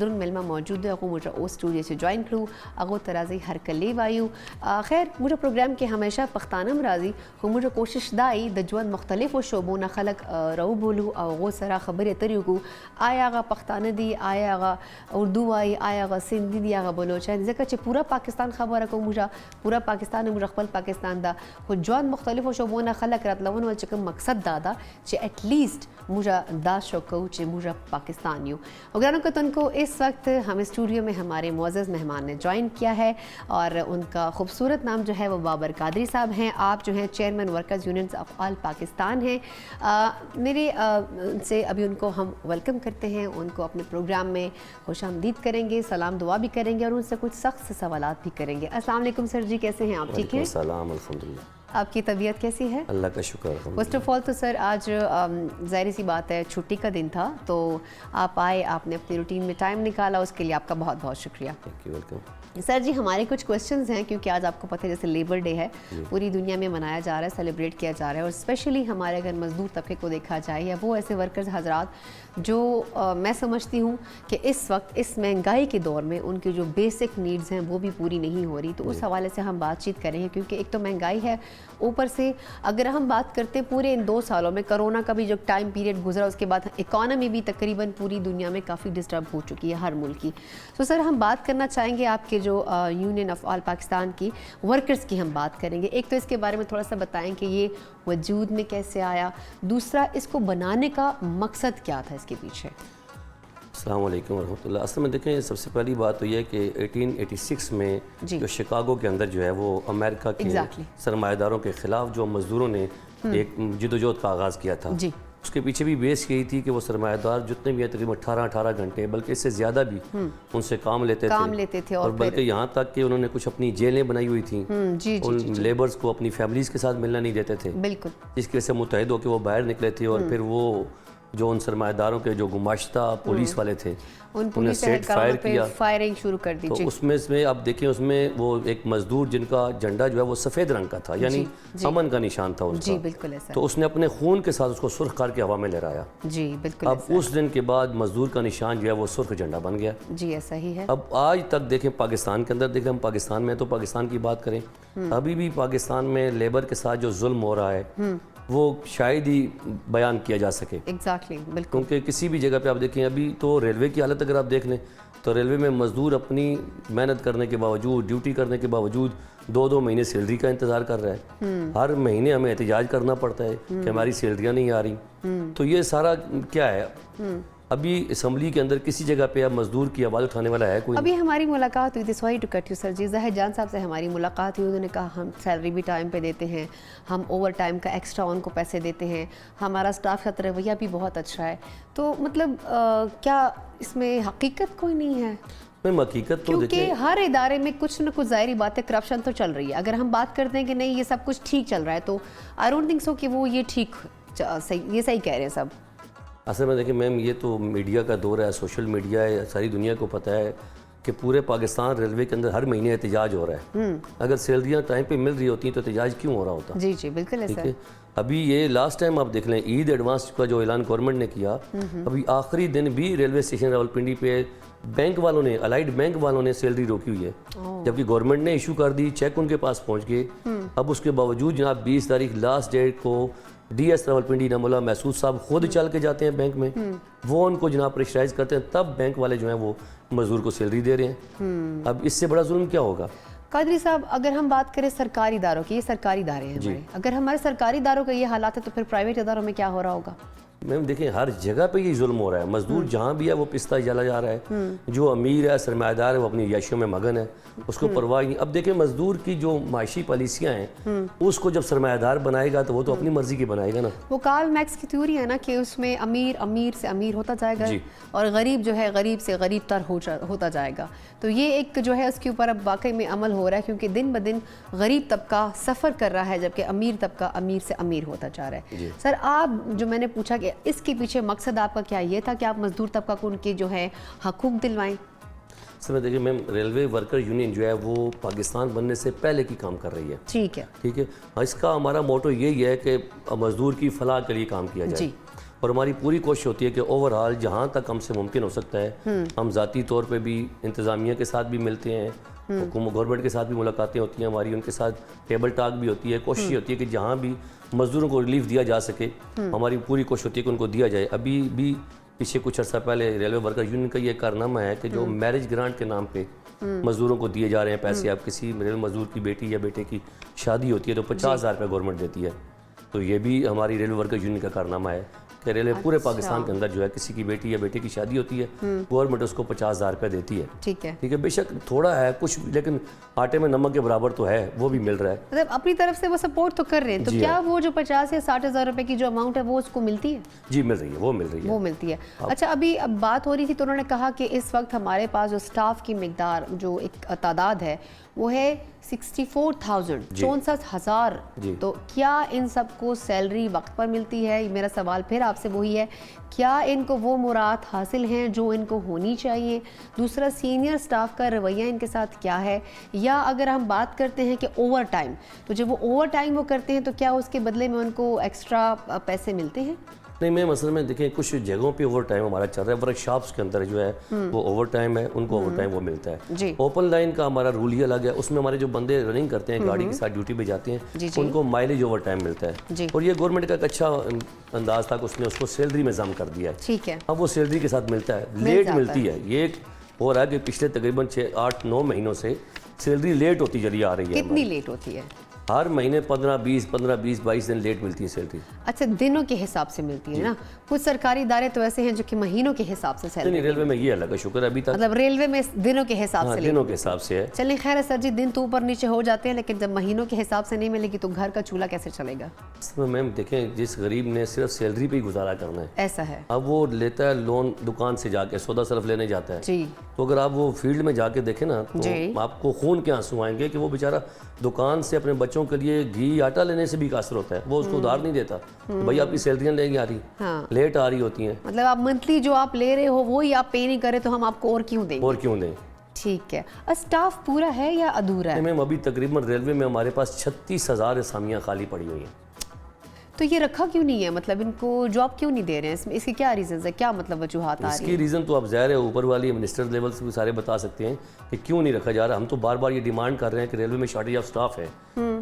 دروند میلمه موجود دی هغو موږ اوس سټوډیو چې جوین کړو هغو ته راځئ هرکلی وایو خیر موږ پروګرام کې همیشه پښتانه هم راځي خو موږ کوشش دا د ژوند مختلفو شعبو نه خلک راوبولو او هغو سره خبرې اترې وکړو آیا هغه پښتانه دي آیا هغه اردو وایي آیا هغه سندي دي هغه بلوچ ځکه چې پوره پاکستان خبره کوم موږ پوره پاکستان موږ خپل پاکستان دا خو ژوند مختلفو شوبونه خلک راتلون ول چې کوم مقصد دا ده چې ایٹ لیسٹ موږ دا شو کو چې موږ پاکستان یو. وګرانو کتونکو اس وقت ہم اسٹوڈیو میں ہمارے معزز مہمان نے جوائن کیا ہے اور ان کا خوبصورت نام جو ہے وہ بابر قادری صاحب ہیں. آپ جو ہیں چیئرمین ورکرز یونینز آف آل پاکستان ہیں. میرے سے ابھی ان کو ہم ویلکم کرتے ہیں, ان کو اپنے پروگرام میں خوش آمدید کریں گے, سلام دعا بھی کریں گے اور ان سے کچھ سخت سے سوالات بھی کریں گے. السلام علیکم سر جی, کیسے ہیں آپ؟ ٹھیک ہیں؟ السلام, الحمدللہ. آپ کی طبیعت کیسی ہے؟ اللہ کا شکر. فرسٹ آف آل تو سر آج ظاہر سی بات ہے چھٹی کا دن تھا, تو آپ آئے, آپ نے اپنی روٹین میں ٹائم نکالا, اس کے لیے آپ کا بہت بہت شکریہ. تھینک یو, ویلکم. سر جی ہمارے کچھ کویشچنز ہیں کیونکہ آج آپ کو پتہ ہے جیسے لیبر ڈے ہے, پوری دنیا میں منایا جا رہا ہے, سیلیبریٹ کیا جا رہا ہے, اور اسپیشلی ہمارے اگر مزدور طبقے کو دیکھا جائے یا وہ ایسے ورکرز حضرات جو میں سمجھتی ہوں کہ اس وقت اس مہنگائی کے دور میں ان کی جو بیسک نیڈز ہیں وہ بھی پوری نہیں ہو رہی, تو اس حوالے سے ہم بات چیت کریں گے. کیونکہ ایک تو مہنگائی ہے, اوپر سے اگر ہم بات کرتے ہیں پورے ان 2 سالوں میں کرونا کا بھی جو ٹائم پیریڈ گزرا, اس کے بعد اکانومی بھی تقریباً پوری دنیا میں کافی ڈسٹرب ہو چکی ہے ہر ملک کی. تو سر ہم بات کرنا چاہیں گے آپ کے جو یونین آف آل پاکستان کی ورکرز کی ہم بات کریں گے. ایک تو اس کے بارے میں تھوڑا سا بتائیں کہ یہ وجود میں کیسے آیا, دوسرا اس کو بنانے کا مقصد کیا تھا اس کے پیچھے. السلام علیکم ورحمۃ اللہ. اصل میں دیکھیں سب سے پہلی بات تو یہ کہ 1886 میں جو شکاگو کے اندر جو ہے وہ امریکہ کے سرمایہ داروں کے خلاف جو مزدوروں نے ایک جدوجہد کا آغاز کیا تھا, اس کے پیچھے بھی بیس یہی تھی کہ وہ سرمایہ دار جتنے بھی ہیں تقریباً 18 گھنٹے بلکہ اس سے زیادہ بھی ان سے کام لیتے تھے, اور بلکہ یہاں تک کہ انہوں نے کچھ اپنی جیلیں بنائی ہوئی تھیں, ان لیبرز کو اپنی فیملیز کے ساتھ ملنا نہیں دیتے تھے, جس کی وجہ سے متحد ہو کے وہ باہر نکلے تھے. اور پھر وہ جو ان سرمایہ داروں کے جو گماشتہ پولیس والے تھے انہیں سیٹ فائر کیا, فائرنگ شروع کر دی. تو اس میں اب دیکھیں اس میں وہ ایک مزدور جن کا جھنڈا جو ہے وہ سفید رنگ کا تھا, یعنی امن کا نشان تھا اس کا, تو اس نے اپنے خون کے ساتھ اس کو سرخ کر کے ہوا میں لہرایا. اب اس دن کے بعد مزدور کا نشان جو ہے وہ سرخ جھنڈا بن گیا. جی ایسا ہی ہے. اب آج تک دیکھیں پاکستان کے اندر دیکھیں, ہم پاکستان میں تو پاکستان کی بات کریں, ابھی بھی پاکستان میں لیبر کے ساتھ جو ظلم ہو رہا ہے وہ شاید ہی بیان کیا جا سکے. کیونکہ کسی بھی جگہ پہ آپ دیکھیں, ابھی تو ریلوے کی حالت اگر آپ دیکھ لیں تو ریلوے میں مزدور اپنی محنت کرنے کے باوجود, ڈیوٹی کرنے کے باوجود 2 مہینے سیلری کا انتظار کر رہا ہے. ہر مہینے ہمیں احتجاج کرنا پڑتا ہے کہ ہماری سیلریاں نہیں آ رہی. تو یہ سارا کیا ہے, ابھی اسمبلی کے اندر کسی جگہ پہ اب مزدور کی آواز اٹھانے والا ہے کوئی؟ ابھی ہماری ملاقات ہوئی تھی, سوری ٹو کٹ یو سر جی, ظاہر جان صاحب سے ہماری ملاقات ہوئی, انہوں نے کہا ہم سیلری بھی ٹائم پہ دیتے ہیں, ہم اوور ٹائم کا ایکسٹرا ان کو پیسے دیتے ہیں, ہمارا سٹاف کا رویہ بھی بہت اچھا ہے. تو مطلب کیا اس میں حقیقت کوئی نہیں ہے؟ حقیقت تو کیونکہ ہر ادارے میں کچھ نہ کچھ ظاہری بات ہے, کرپشن تو چل رہی ہے. اگر ہم بات کرتے ہیں کہ نہیں یہ سب کچھ ٹھیک چل رہا ہے, تو آئی ڈونٹ تھنک سو کہ وہ یہ ٹھیک یہ صحیح کہہ رہے ہیں سب. اصل میں دیکھیں میم, یہ تو میڈیا کا دور ہے, سوشل میڈیا ہے, ساری دنیا کو پتہ ہے کہ پورے پاکستان ریلوے کے اندر ہر مہینے احتجاج ہو رہا ہے. اگر سیلریاں ٹائم پہ مل رہی ہوتی ہیں تو احتجاج کیوں ہو رہا ہوتا؟ جی جی بالکل ٹھیک ہے. ابھی یہ لاسٹ ٹائم آپ دیکھ لیں عید ایڈوانس کا جو اعلان گورنمنٹ نے کیا, ابھی آخری دن بھی ریلوے اسٹیشن راولپنڈی پہ بینک والوں نے, الائیڈ بینک والوں نے سیلری روکی ہوئی ہے, جبکہ گورنمنٹ نے ایشو کر دی, چیک ان کے پاس پہنچ گئے. اب اس کے باوجود جناب 20 تاریخ لاسٹ ڈیٹ کو ڈی ایس راولپنڈی نعم اللہ محسود صاحب خود چل کے جاتے ہیں بینک میں, وہ ان کو جناب پریشرائز کرتے ہیں, تب بینک والے جو ہیں وہ مزدور کو سیلری دے رہے ہیں. اب اس سے بڑا ظلم کیا ہوگا؟ قادری صاحب اگر ہم بات کریں سرکاری اداروں کی, یہ سرکاری ادارے ہیں ہمارے, اگر ہمارے سرکاری اداروں کا یہ حالات ہے تو پھر پرائیویٹ اداروں میں کیا ہو رہا ہوگا؟ میم دیکھیں ہر جگہ پہ یہ ظلم ہو رہا ہے. مزدور جہاں بھی ہے وہ پستہ جلا جا رہا ہے, جو امیر ہے سرمایہ دار ہے وہ اپنی عیاشیوں میں مگن ہے, اس کو پرواہ نہیں. اب دیکھیں مزدور کی جو معاشی پالیسیاں ہیں اس کو جب سرمایہ دار بنائے گا تو وہ تو اپنی مرضی کی بنائے گا نا. وہ کارل میکس کی تھیوری ہے نا کہ اس میں امیر سے امیر ہوتا جائے گا اور غریب جو ہے غریب سے غریب تر ہوتا جائے گا. تو یہ ایک جو ہے اس کے اوپر اب واقعی میں عمل ہو رہا ہے, کیونکہ دن بدن غریب طبقہ سفر کر رہا ہے جبکہ امیر طبقہ امیر سے امیر ہوتا جا رہا ہے. سر آپ جو میں نے پوچھا کہ اس کے پیچھے مقصد آپ کا کیا یہ تھا کہ آپ مزدور طبقہ کو ان کے جو ہے حقوق دلوائیں؟ سر میں دیکھیں میم, ریلوے ورکر یونین جو ہے وہ پاکستان بننے سے پہلے کی کام کر رہی ہے. ٹھیک ہے. اس کا ہمارا موٹو یہی ہے کہ مزدور کی فلاح کے لیے کام کیا جائے, اور ہماری پوری کوشش ہوتی ہے کہ اوور آل جہاں تک ہم سے ممکن ہو سکتا ہے ہم ذاتی طور پہ بھی انتظامیہ کے ساتھ بھی ملتے ہیں, گورنمنٹ کے ساتھ بھی ملاقاتیں ہوتی ہیں ہماری, ان کے ساتھ ٹیبل ٹاک بھی ہوتی ہے. کوشش ہوتی ہے کہ جہاں بھی مزدوروں کو ریلیف دیا جا سکے ہماری پوری کوشش ہوتی ہے کہ ان کو دیا جائے. ابھی بھی پیچھے کچھ عرصہ پہلے ریلوے ورکر یونین کا یہ کارنامہ ہے کہ جو میرج گرانٹ کے نام پہ مزدوروں کو دیے جا رہے ہیں پیسے. اب کسی ریل مزدور کی بیٹی یا بیٹے کی شادی ہوتی ہے تو 50,000 روپے گورنمنٹ دیتی ہے. تو یہ بھی ہماری ریل ورکر یونین کا کارنامہ ہے کہ ریلوے پورے پاکستان کے اندر جو ہے کسی کی بیٹی یا بیٹے کی شادی ہوتی ہے گورنمنٹ اس کو 50,000 روپے دیتی ہے. ٹھیک ہے. ٹھیک ہے, بے شک تھوڑا ہے کچھ, لیکن آٹے میں نمک کے برابر تو ہے, وہ بھی مل رہا ہے. مطلب اپنی طرف سے وہ سپورٹ تو کر رہے ہیں, تو کیا وہ جو 50 یا 60,000 روپے کی جو اماؤنٹ ہے وہ اس کو ملتی ہے؟ جی مل رہی ہے, وہ مل رہی ہے, وہ ملتی ہے. اچھا, ابھی اب بات ہو رہی تھی تو انہوں نے کہا کہ اس وقت ہمارے پاس جو سٹاف کی مقدار جو ایک تعداد ہے وہ ہے 64,000, 64,000. تو کیا ان سب کو سیلری وقت پر ملتی ہے؟ میرا سوال پھر آپ سے وہی ہے, کیا ان کو وہ مراد حاصل ہیں جو ان کو ہونی چاہیے؟ دوسرا, سینئر سٹاف کا رویہ ان کے ساتھ کیا ہے؟ یا اگر ہم بات کرتے ہیں کہ اوور ٹائم, تو جب وہ اوور ٹائم وہ کرتے ہیں تو کیا اس کے بدلے میں ان کو ایکسٹرا پیسے ملتے ہیں؟ نہیں, میں مثلا میں دیکھیں کچھ جگہوں پہ اوور ٹائم ہمارا چل رہا ہے, ورک شاپس کے اندر جو ہے وہ اوور ٹائم ہے, ان کو اوور ٹائم وہ ملتا ہے. اوپن لائن کا ہمارا رول ہی الگ ہے, اس میں ہمارے جو بندے رننگ کرتے ہیں گاڑی کے ساتھ ڈیوٹی پہ جاتے ہیں ان کو مائلیج اوور ٹائم ملتا ہے. اور یہ گورنمنٹ کا ایک اچھا انداز تھا کہ اس نے اس کو سیلری میں ضم کر دیا ہے. ٹھیک ہے. اب وہ سیلری کے ساتھ ملتا ہے, لیٹ ملتی ہے. یہ ہو رہا ہے کہ پچھلے تقریباً 8-9 مہینوں سے سیلری لیٹ ہوتی چلی آ رہی ہے. کتنی لیٹ ہوتی ہے؟ ہر مہینے 15-20 دن لیٹ ملتی ہے سیلری. اچھا, دنوں کے حساب سے ملتی ہے نا. کچھ سرکاری ادارے تو ایسے ہیں جو کہ مہینوں کے حساب سے سیلری. نہیں, ریلوے میں یہ الگ ہے, شکر ابھی تک مطلب ریلوے میں دنوں کے حساب سے, دنوں کے حساب سے ہے. چلیں خیر ہے سر جی, دن تو اوپر نیچے ہو جاتے ہیں, لیکن جب مہینوں کے حساب سے نہیں ملے گی تو گھر کا چولہا کیسے چلے گا؟ میم دیکھیں, جس غریب نے صرف سیلری پہ ہی گزارا کرنا ہے, ایسا ہے, اب وہ لیتا ہے لون دکان سے جا کے, سودا صرف لینے جاتا ہے. جی. تو اگر آپ وہ فیلڈ میں جا کے دیکھیں نا تو آپ کو خون کے آنسو آئیں گے کہ وہ بیچارہ دکان سے اپنے بچوں کے لیے گھی آٹا لینے سے بھی قاصر ہوتا ہے, وہ اس کو ادھار نہیں دیتا. بھائی آپ کی سیلریاں لے آ رہی, لیٹ آ رہی ہوتی ہیں. مطلب آپ منتھلی جو آپ لے رہے ہو وہی آپ پے نہیں کرے تو ہم آپ کو اور کیوں دیں؟ اور کیوں دیں. ٹھیک ہے. اسٹاف پورا ہے یا ادھورا ہے؟ میم ابھی تقریباً ریلوے میں ہمارے پاس 36,000 اسامیاں خالی پڑی ہوئی ہیں. تو یہ رکھا کیوں نہیں ہے؟ مطلب ان کو جاب کیوں نہیں دے رہے ہیں؟ اس کی کیا ریزنز ہے, کیا مطلب وجوہات آ رہی ہیں؟ اس کی ریزن تو آپ ظاہر ہے اوپر والی منسٹر لیول سے بھی سارے بتا سکتے ہیں کہ کیوں نہیں رکھا جا رہا. ہم تو بار بار یہ ڈیمانڈ کر رہے ہیں کہ ریلوے میں شارٹیج آف سٹاف ہے,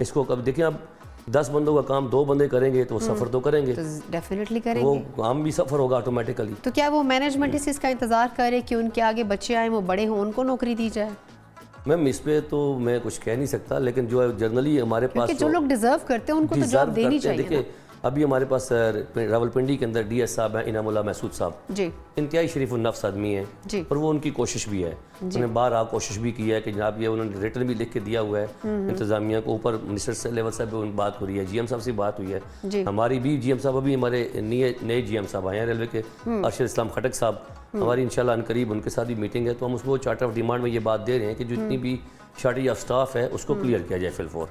اس کو کب دیکھیں, اب 10 بندوں کا کام 2 بندے کریں گے تو وہ سفر تو کریں گے, ڈیفینیٹلی کریں گے, وہ کام بھی سفر ہوگا آٹومیٹیکلی. تو کیا وہ مینجمنٹ اس چیز کا انتظار کرے کہ ان کے آگے بچے آئیں, وہ بڑے ہوں, ان کو نوکری دی جائے؟ میم اس پہ تو میں کچھ کہہ نہیں سکتا, لیکن جو ہے جنرلی ہمارے پاس جو لوگ ڈیزرو کرتے ہیں ان کو تو جاب دینی چاہیے. دیکھیں ابھی ہمارے پاس راولپنڈی کے اندر ڈی ایس صاحب ہیں, انعام اللہ محسود صاحب, جی, انتہائی شریف النفس آدمی ہیں, اور وہ ان کی کوشش بھی ہے, انہوں نے بار کوشش بھی کی ہے کہ جناب یہ انہوں نے ریٹن بھی لکھ کے دیا ہوا ہے انتظامیہ کو, اوپر منسٹر لیول سے بھی بات ہو رہی ہے, جی ایم صاحب سے بات ہوئی ہے, ہماری بھی جی ایم صاحب ابھی ہمارے نئے جی ایم صاحب آئے ہیں ریلوے کے, ارشد اسلام خٹک صاحب, ہماری انشاءاللہ عنقریب ان کے ساتھ بھی میٹنگ ہے, تو ہم اس کو چارٹر آف ڈیمانڈ میں یہ بات دے رہے ہیں کہ جتنی بھی شارٹیج آف سٹاف ہے اس کو کلیئر کیا جائے فل فور,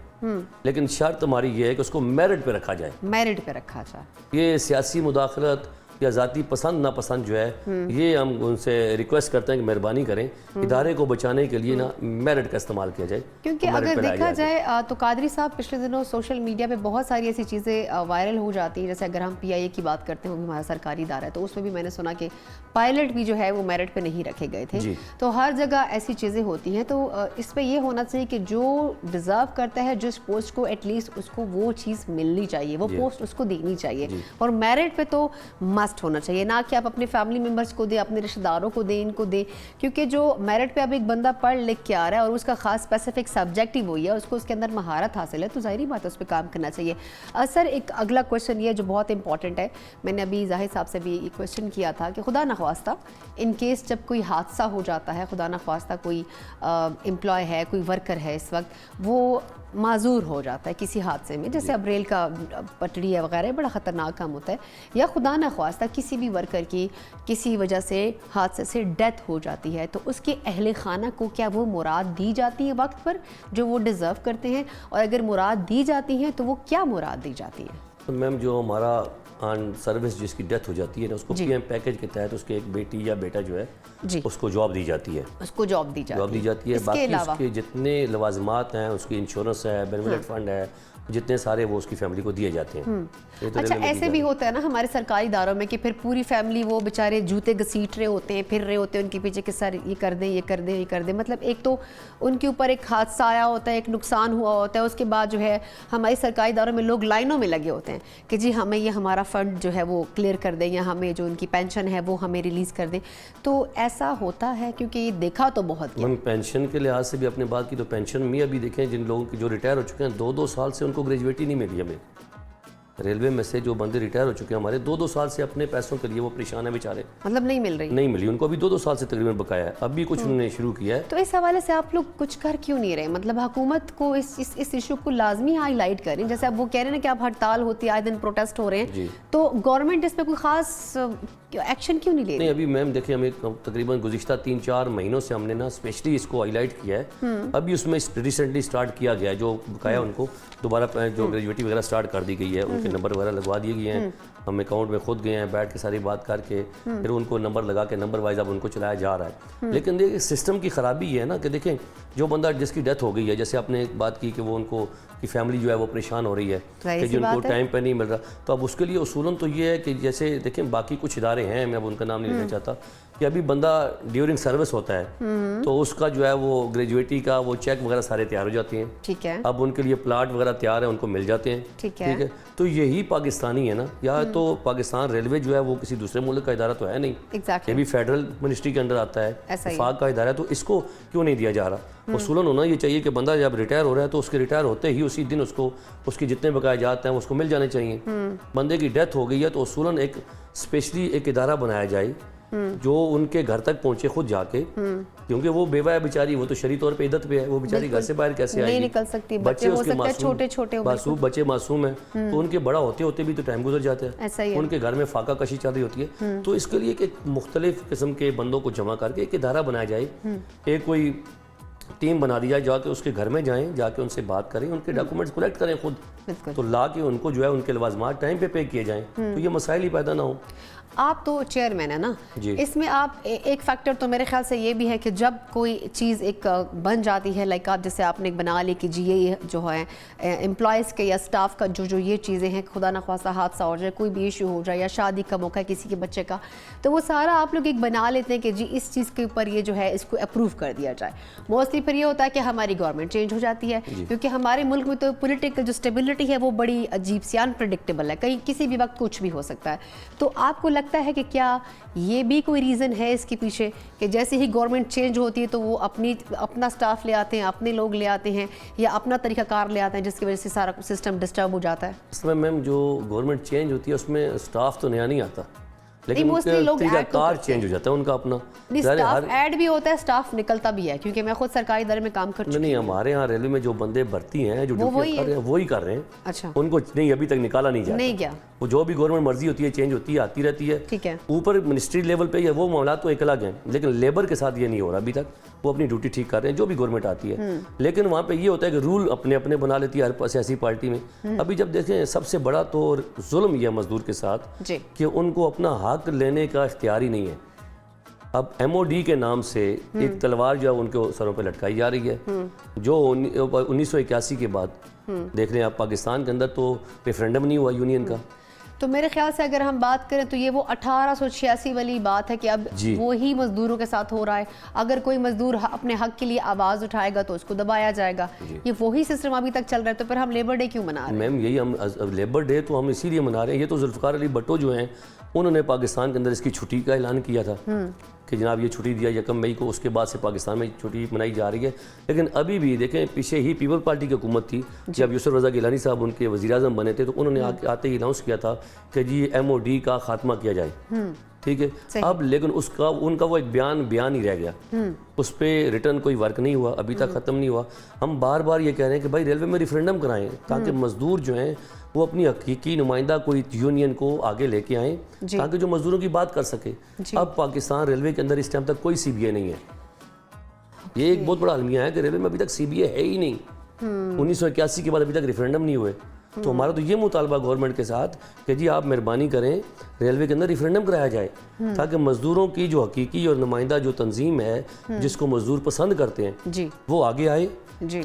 لیکن شرط ہماری یہ ہے کہ اس کو میرٹ پہ رکھا جائے. میرٹ پہ رکھا جائے. یہ سیاسی مداخلت یا ذاتی پسند ناپسند جو ہے یہ ہم ان سے ریکویسٹ کرتے ہیں کہ مہربانی کریں, ادارے کو بچانے کے لیے نا میرٹ کا استعمال کیا جائے. کیونکہ اگر دیکھا جائے تو قادری صاحب پچھلے دنوں سوشل میڈیا پہ بہت ساری ایسی چیزیں وائرل ہو جاتی ہیں, جیسے اگر ہم پی آئی اے کی بات کرتے ہیں, وہ بھی ہمارا سرکاری ادارہ ہے, تو اس میں بھی میں نے سنا کہ پائلٹ بھی جو ہے وہ میرٹ پہ نہیں رکھے گئے تھے. تو ہر جگہ ایسی چیزیں ہوتی ہیں, تو اس پہ یہ ہونا چاہیے کہ جو ڈیزرو کرتا ہے جس پوسٹ کو, ایٹ لیسٹ اس کو وہ چیز ملنی چاہیے, وہ پوسٹ اس کو دینی چاہیے, اور میرٹ پہ تو مسٹ ہونا چاہیے, نہ کہ آپ اپنے فیملی ممبرس کو دیں, اپنے رشتہ داروں کو دیں, ان کو دیں, کیونکہ جو میرٹ پہ اب ایک بندہ پڑھ لکھ کے آ رہا ہے اور اس کا خاص اسپیسیفک سبجیکٹ ہی وہی ہے, اس کو اس کے اندر مہارت حاصل ہے, تو ظاہری بات ہے اس پہ کام کرنا چاہیے. سر ایک اگلا کویشچن یہ جو بہت امپورٹنٹ ہے, میں نے ابھی زاہد صاحب سے بھی یہ کویشچن کیا تھا کہ خدا نخواستہ ان کیس جب کوئی حادثہ ہو جاتا ہے, خدا نخواستہ کوئی امپلائی ہے, کوئی ورکر ہے اس وقت وہ معذور ہو جاتا ہے کسی حادثے میں, جیسے اب ریل کا پٹڑی ہے وغیرہ, بڑا خطرناک کام ہوتا ہے, یا خدا نخواستہ کسی بھی ورکر کی کسی وجہ سے حادثے سے ڈیتھ ہو جاتی ہے, تو اس کے اہل خانہ کو کیا وہ مراد دی جاتی ہے وقت پر جو وہ ڈیزرو کرتے ہیں, اور اگر مراد دی جاتی ہیں تو وہ کیا مراد دی جاتی ہے؟ میم جو ہمارا آن سروس جس کی ڈیتھ ہو جاتی ہے نا, اس کو پی ایم پیکج کے تحت اس کے ایک بیٹی یا بیٹا جو ہے اس کو جاب دی جاتی ہے, اس کو جاب دی جاتی ہے. باقی اس کے جتنے لوازمات ہیں, اس کی انشورنس ہے, بینیفٹ فنڈ ہے, جتنے سارے وہ اس کی فیملی کو دیے جاتے ہیں. اچھا ایسے بھی ہوتا ہے نا ہمارے سرکاری اداروں میں کہ پھر پوری فیملی وہ بیچارے جوتے گھسیٹ رہے ہوتے ہیں, پھر رہے ہوتے ہیں ان کے پیچھے کہ سر یہ کر دیں, یہ کر دیں, یہ کر دیں. مطلب ایک تو ان کے اوپر ایک حادثہ آیا ہوتا ہے, ایک نقصان ہوا ہوتا ہے, اس کے بعد جو ہے ہماری سرکاری اداروں میں لوگ لائنوں میں لگے ہوتے ہیں کہ جی ہمیں یہ ہمارا فنڈ جو ہے وہ کلیئر کر دیں, یا ہمیں جو ان کی پینشن ہے وہ ہمیں ریلیز کر دیں. تو ایسا ہوتا ہے کیونکہ یہ دیکھا تو بہت. ہم پینشن کے لحاظ سے بھی اپنے بات کی تو پینشن میں ابھی دیکھیں جن لوگوں کی جو ریٹائر ہو چکے ہیں 2-2 سال سے ان کو گریجویٹی نہیں ملی. ہمیں ریلوے میں سے جو بندے ریٹائر ہو چکے ہیں ہمارے 2-2 سال سے اپنے پیسوں کے لیے وہ پریشان ہیں بیچارے, مطلب نہیں مل رہی, نہیں ملی ان کو. ابھی 2-2 سال سے تقریباً بقایا ہے, اب بھی کچھ انہوں نے شروع کیا ہے. تو اس حوالے سے آپ لوگ کچھ کر کیوں نہیں رہے؟ مطلب حکومت کو اس ایشو کو لازمی ہائی لائٹ کریں. جیسے اب وہ کہہ رہے ہیں کہ اب ہڑتال ہوتی ہے, آئے دن پروٹیسٹ ہو رہے ہیں, تو گورنمنٹ اس پہ کوئی خاص ایکشن کیوں نہیں لے رہی؟ نہیں ابھی میم دیکھیں ہمیں تقریباً گزشتہ 3-4 مہینوں سے ہم نے نا اسپیشلی اس کو ہائی لائٹ کیا ہے. ابھی اس میں ریسنٹلی اسٹارٹ کیا گیا ہے, جو بقایا ان کو دوبارہ جو گریجویٹی وغیرہ اسٹارٹ کر دی گئی ہے, ان کے نمبر وغیرہ لگوا دیے گئے ہیں. ہم اکاؤنٹ میں خود گئے ہیں, بیٹھ کے ساری بات کر کے پھر ان کو نمبر لگا کے نمبر وائز اب ان کو چلایا جا رہا ہے. لیکن دیکھیں سسٹم کی خرابی یہ ہے نا کہ دیکھیں جو بندہ جس کی ڈیتھ ہو گئی ہے, جیسے آپ نے بات کی کہ وہ ان کو کی فیملی جو ہے وہ پریشان ہو رہی ہے کہ جن کو ٹائم پہ نہیں مل رہا, تو اب اس کے لیے اصولاً تو یہ ہے کہ جیسے دیکھیں باقی کچھ ادارے ہیں, میں اب ان کا نام نہیں لینا چاہتا, کہ ابھی بندہ ڈیورنگ سروس ہوتا ہے تو اس کا جو ہے وہ گریجویٹی کا وہ چیک وغیرہ سارے تیار ہو جاتے ہیں. ٹھیک ہے, اب ان کے لیے پلاٹ وغیرہ تیار ہیں, ان کو مل جاتے ہیں. ٹھیک ہے, تو یہی پاکستانی ہے نا, یا تو پاکستان ریلوے جو ہے وہ کسی دوسرے ملک کا ادارہ تو ہے نہیں, یہ بھی فیڈرل منسٹری کے اندر آتا ہے, وفاق کا ادارہ ہے, تو اس کو کیوں نہیں دیا جا رہا؟ اصولاً ہونا یہ چاہیے کہ بندہ جب ریٹائر ہو رہا ہے تو اس کے ریٹائر ہوتے ہی اسی دن اس کو اس کی جتنے بقایا جات ہیں اس کو مل جانے چاہیے. بندے کی ڈیتھ ہو گئی ہے تو اصولاً ایک اسپیشلی ایک ادارہ بنایا جائے جو ان کے گھر تک پہنچے خود جا کے, کیونکہ وہ بیوہ ہے بیچاری, وہ تو شرعی طور پہ عدت پہ ہے, وہ بیچاری گھر سے باہر کیسے آئے گی, نہیں نکل سکتی, بچے ہو سکتے ہیں چھوٹے چھوٹے بچے معصوم ہیں, تو ان کے بڑا ہوتے ہوتے بھی تو ٹائم گزر جاتا ہے, ان کے گھر میں فاقہ کشی چل رہی ہوتی ہے. تو اس کے لیے ایک مختلف قسم کے بندوں کو جمع کر کے ایک ادارہ بنایا جائے, ایک کوئی ٹیم بنا دیا جا کے اس کے گھر میں جائیں, جا کے ان سے بات کریں, ان کے ڈاکومنٹس کلیکٹ کریں خود, تو لا کے ان کو جو ہے ان کے لوازمات ٹائم پہ کیے جائیں, تو یہ مسائل ہی پیدا نہ ہوں. آپ تو چیئرمین ہے نا, اس میں آپ ایک فیکٹر تو میرے خیال سے یہ بھی ہے کہ جب کوئی چیز ایک بن جاتی ہے, لائک آپ جیسے آپ نے بنا لی کہ جی یہ جو ہے امپلائیز کے یا سٹاف کا جو یہ چیزیں ہیں, خدا نخواستہ حادثہ ہو جائے, کوئی بھی ایشو ہو جائے, یا شادی کا موقع ہے کسی کے بچے کا, تو وہ سارا آپ لوگ ایک بنا لیتے ہیں کہ جی اس چیز کے اوپر یہ جو ہے اس کو اپروو کر دیا جائے. موسٹلی پھر یہ ہوتا ہے کہ ہماری گورنمنٹ چینج ہو جاتی ہے, کیونکہ ہمارے ملک میں تو پولیٹیکل جو اسٹیبلٹی ہے وہ بڑی عجیب سی انپریڈکٹیبل ہے, کہیں کسی بھی وقت کچھ بھی ہو سکتا ہے. تو آپ کو لگتا ہے کہ کیا یہ بھی کوئی ریزن ہے اس کے پیچھے کہ جیسے ہی گورنمنٹ چینج ہوتی ہے تو وہ اپنا سٹاف لے آتے ہیں, اپنے لوگ لے آتے ہیں, یا اپنا طریقہ کار لے آتے ہیں, جس کی وجہ سے سارا سسٹم ڈسٹرب ہو جاتا ہے؟ اس میں میم جو گورنمنٹ چینج ہوتی ہے اس میں سٹاف تو نیا نہیں آتا, لیکن لوگ طریقہ کار چینج ہو جاتا ہے ان کا اپنا. سٹاف ایڈ بھی ہوتا ہے, سٹاف نکلتا بھی ہے, کیونکہ میں خود سرکاری ادارے میں کام کر چکی ہوں. نہیں ہمارے ہاں ریلوے میں جو بندے بھرتی ہیں جو ڈیوٹی کر رہے ہیں وہی کر رہے ہیں. اچھا, ان کو نہیں ابھی تک نکالا نہیں جاتا, نہیں گیا, وہ جو بھی گورنمنٹ مرضی ہوتی ہے چینج ہوتی ہے, آتی رہتی ہے. ٹھیک ہے, اوپر منسٹری لیول پہ وہ معاملات تو ایک الگ ہیں, لیکن لیبر کے ساتھ یہ نہیں ہو رہا ابھی تک. وہ اپنی ڈیوٹی ٹھیک کر رہے ہیں جو بھی گورنمنٹ آتی ہے, لیکن وہاں پہ یہ ہوتا ہے کہ رول اپنے اپنے بنا لیتی ہے ہر سیاسی پارٹی میں. ابھی جب دیکھیں سب سے بڑا تو ظلم یہ مزدور کے ساتھ کہ ان کو اپنا حق لینے کا اختیار ہی نہیں ہے. اب ایم او ڈی کے نام سے ایک تلوار جو ہے ان کے سروں پہ لٹکائی جا رہی ہے, جو 1981 کے بعد دیکھ رہے ہیں آپ پاکستان کے اندر تو ریفرینڈم نہیں ہوا یونین کا. تو میرے خیال سے اگر ہم بات کریں تو یہ وہ 1886 والی بات ہے کہ اب وہی مزدوروں کے ساتھ ہو رہا ہے. اگر کوئی مزدور اپنے حق کے لیے آواز اٹھائے گا تو اس کو دبایا جائے گا. یہ وہی سسٹم ابھی تک چل رہا ہے, تو پھر ہم لیبر ڈے کیوں منا رہے ہیں؟ میم یہی ہم لیبر ڈے تو ہم اسی لیے منا رہے ہیں. یہ تو ذوالفقار علی بھٹو جو ہیں انہوں نے پاکستان کے اندر اس کی چھٹی کا اعلان کیا تھا کہ جناب یہ چھٹی دیا 1 مئی کو, اس کے بعد سے پاکستان میں چھٹی منائی جا رہی ہے. لیکن ابھی بھی دیکھیں پیچھے ہی پیپل پارٹی کی حکومت تھی, جب یوسف رضا گیلانی صاحب ان کے وزیر اعظم بنے تھے تو انہوں نے آتے ہی اناؤنس کیا تھا کہ جی ایم او ڈی کا خاتمہ کیا جائے. ٹھیک ہے, اب لیکن ان کا وہ ایک بیان ہی رہ گیا, اس پہ ریٹرن کوئی ورک نہیں ہوا, ابھی تک ختم نہیں ہوا. ہم بار بار یہ کہہ رہے ہیں کہ بھائی ریلوے میں ریفرینڈم کرائیں تاکہ مزدور جو ہیں وہ اپنی حقیقی نمائندہ کوئی یونین کو آگے لے کے آئیں تاکہ جو مزدوروں کی بات کر سکے. اب پاکستان ریلوے کے اندر اس ٹائم تک کوئی سی بی اے نہیں ہے. یہ ایک بہت بڑا المیہ ہے کہ ریلوے میں ابھی تک سی بی اے ہے ہی نہیں. 1981 کے بعد ابھی تک ریفرینڈم نہیں ہوئے. تو ہمارا تو یہ مطالبہ گورنمنٹ کے ساتھ کہ جی آپ مہربانی کریں ریلوے کے اندر ریفرینڈم کرایا جائے تاکہ مزدوروں کی جو حقیقی اور نمائندہ جو تنظیم ہے جس کو مزدور پسند کرتے ہیں وہ آگے آئے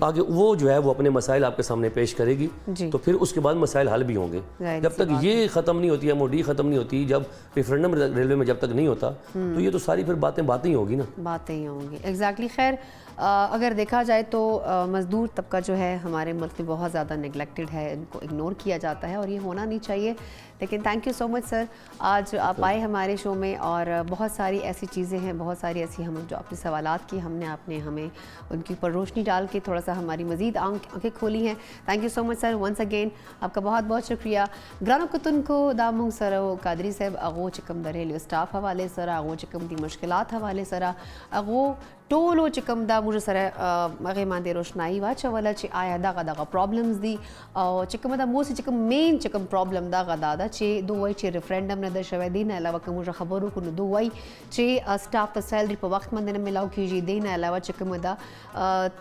تاکہ وہ جو ہے وہ اپنے مسائل آپ کے سامنے پیش کرے گی تو پھر اس کے بعد مسائل حل بھی ہوں گے. جب تک یہ ختم نہیں ہوتی MOD ختم نہیں ہوتی, جب ریفرینڈم ریلوے میں جب تک نہیں ہوتا تو یہ تو ساری پھر باتیں ہی ہوگی نا, باتیں ہی ہوں گی. ایگزیکٹلی. خیر اگر دیکھا جائے تو مزدور طبقہ جو ہے ہمارے ملک میں بہت زیادہ نگلیکٹڈ ہے, ان کو اگنور کیا جاتا ہے اور یہ ہونا نہیں چاہیے. لیکن تھینک یو سو مچ سر, آج آپ آئے ہمارے شو میں اور بہت ساری ایسی چیزیں ہیں, بہت ساری ایسی ہم جو اپنے سوالات کی ہم نے ہمیں ان کے اوپر روشنی ڈال کے تھوڑا سا ہماری مزید آنکھیں کھولی ہیں. تھینک یو سو مچ سر ونس اگین, آپ کا بہت بہت شکریہ. گرانو کتن کو داموں سر قادری صاحب اغو چکم دا ریلوے سٹاف حوالے سر اغو چکم دی مشکلات حوالے سر اغو ټولو چې کوم دا موږ سره هغې باندې روشنایي واچوله چې آیا دغه پرابلمز دي او چې کومه دا موسې چې کوم مین چې کوم پرابلم دغه دا ده چې دوی وایي چې ریفرنډم نه ده شوی. دې نه علاوه که موږ خبرو کړو نو دوی وایي چې سټاف ته سیلري په وخت باندې نه میلاو کېږي. دې نه علاوه چې کومه دا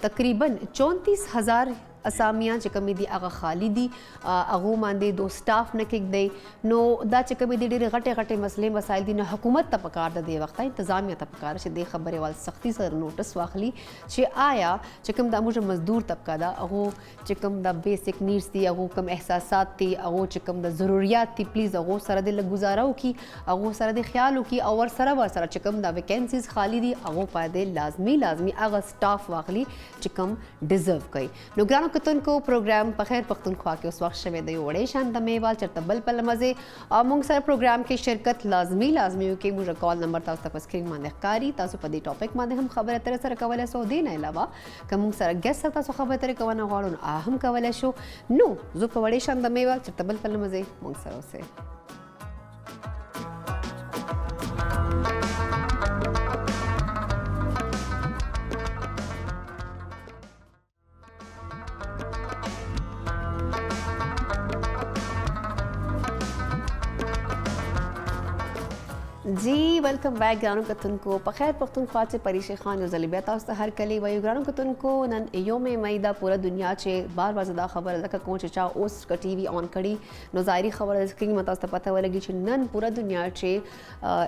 تقریبا 34,000 اسامیاں چې کومې دي هغه خالی دي, هغو باندې دو سټاف نه کېږدی. نو دا چې کومې دي ډېرې غټې مسلې مسایل دي, نو حکومت ته پکار ده دې وخت انتظامیه ته پکار چې دې خبرې وال سختي سره نوټس واخلي چې آیا چې کوم دا موږ مزدور طبقه ده هغو چې کوم دا بیسک نیډس دي, هغو کوم احساسات دي, هغو چې کوم د ضروریات دي, پلیز هغو سره د لږ ګزاره وکړي, هغو سره د خیال وکړي او ورسره چې کوم دا ویکینسیز خالی دي هغو باید لازمي هغه سټاف واخلي چې کوم ډیزرو کوي. نو ګرانو کتونکو پروګرام په خیر پښتونخوا کې اوس وخت شوی دی وړې شان د میوال چرته بل په لمزې او موږ سره پروګرام کې شرکت لازمي وکړي. موږ کال نمبر تاسو ته په سکرین باندې ښکاري, تاسو په دې ټاپک باندې هم خبرې اترې سره کولی شو. دې نه علاوه که موږ سره ګیسټ سره تاسو خبرې اترې کول نه غواړو نو هم کولی شو. نو زه په وړې شان د میوال چرته بل په لمزې موږ سره اوسئ. جی ویلکم بیک ګرانو کتونکو په خیر پښتونخوا چې پریشي خان یو ځل بیا تاسو ته هرکلی وایو. ګرانو کتونکو نن یوم مئی دا پوره دنیا چې بار بار زه دا خبره ځکه کوم چې چا اوس که ټي وي آن کړي نو ظاهري خبره ده سکرین تاسو ته پته ولګي چې نن پوره دنیا چې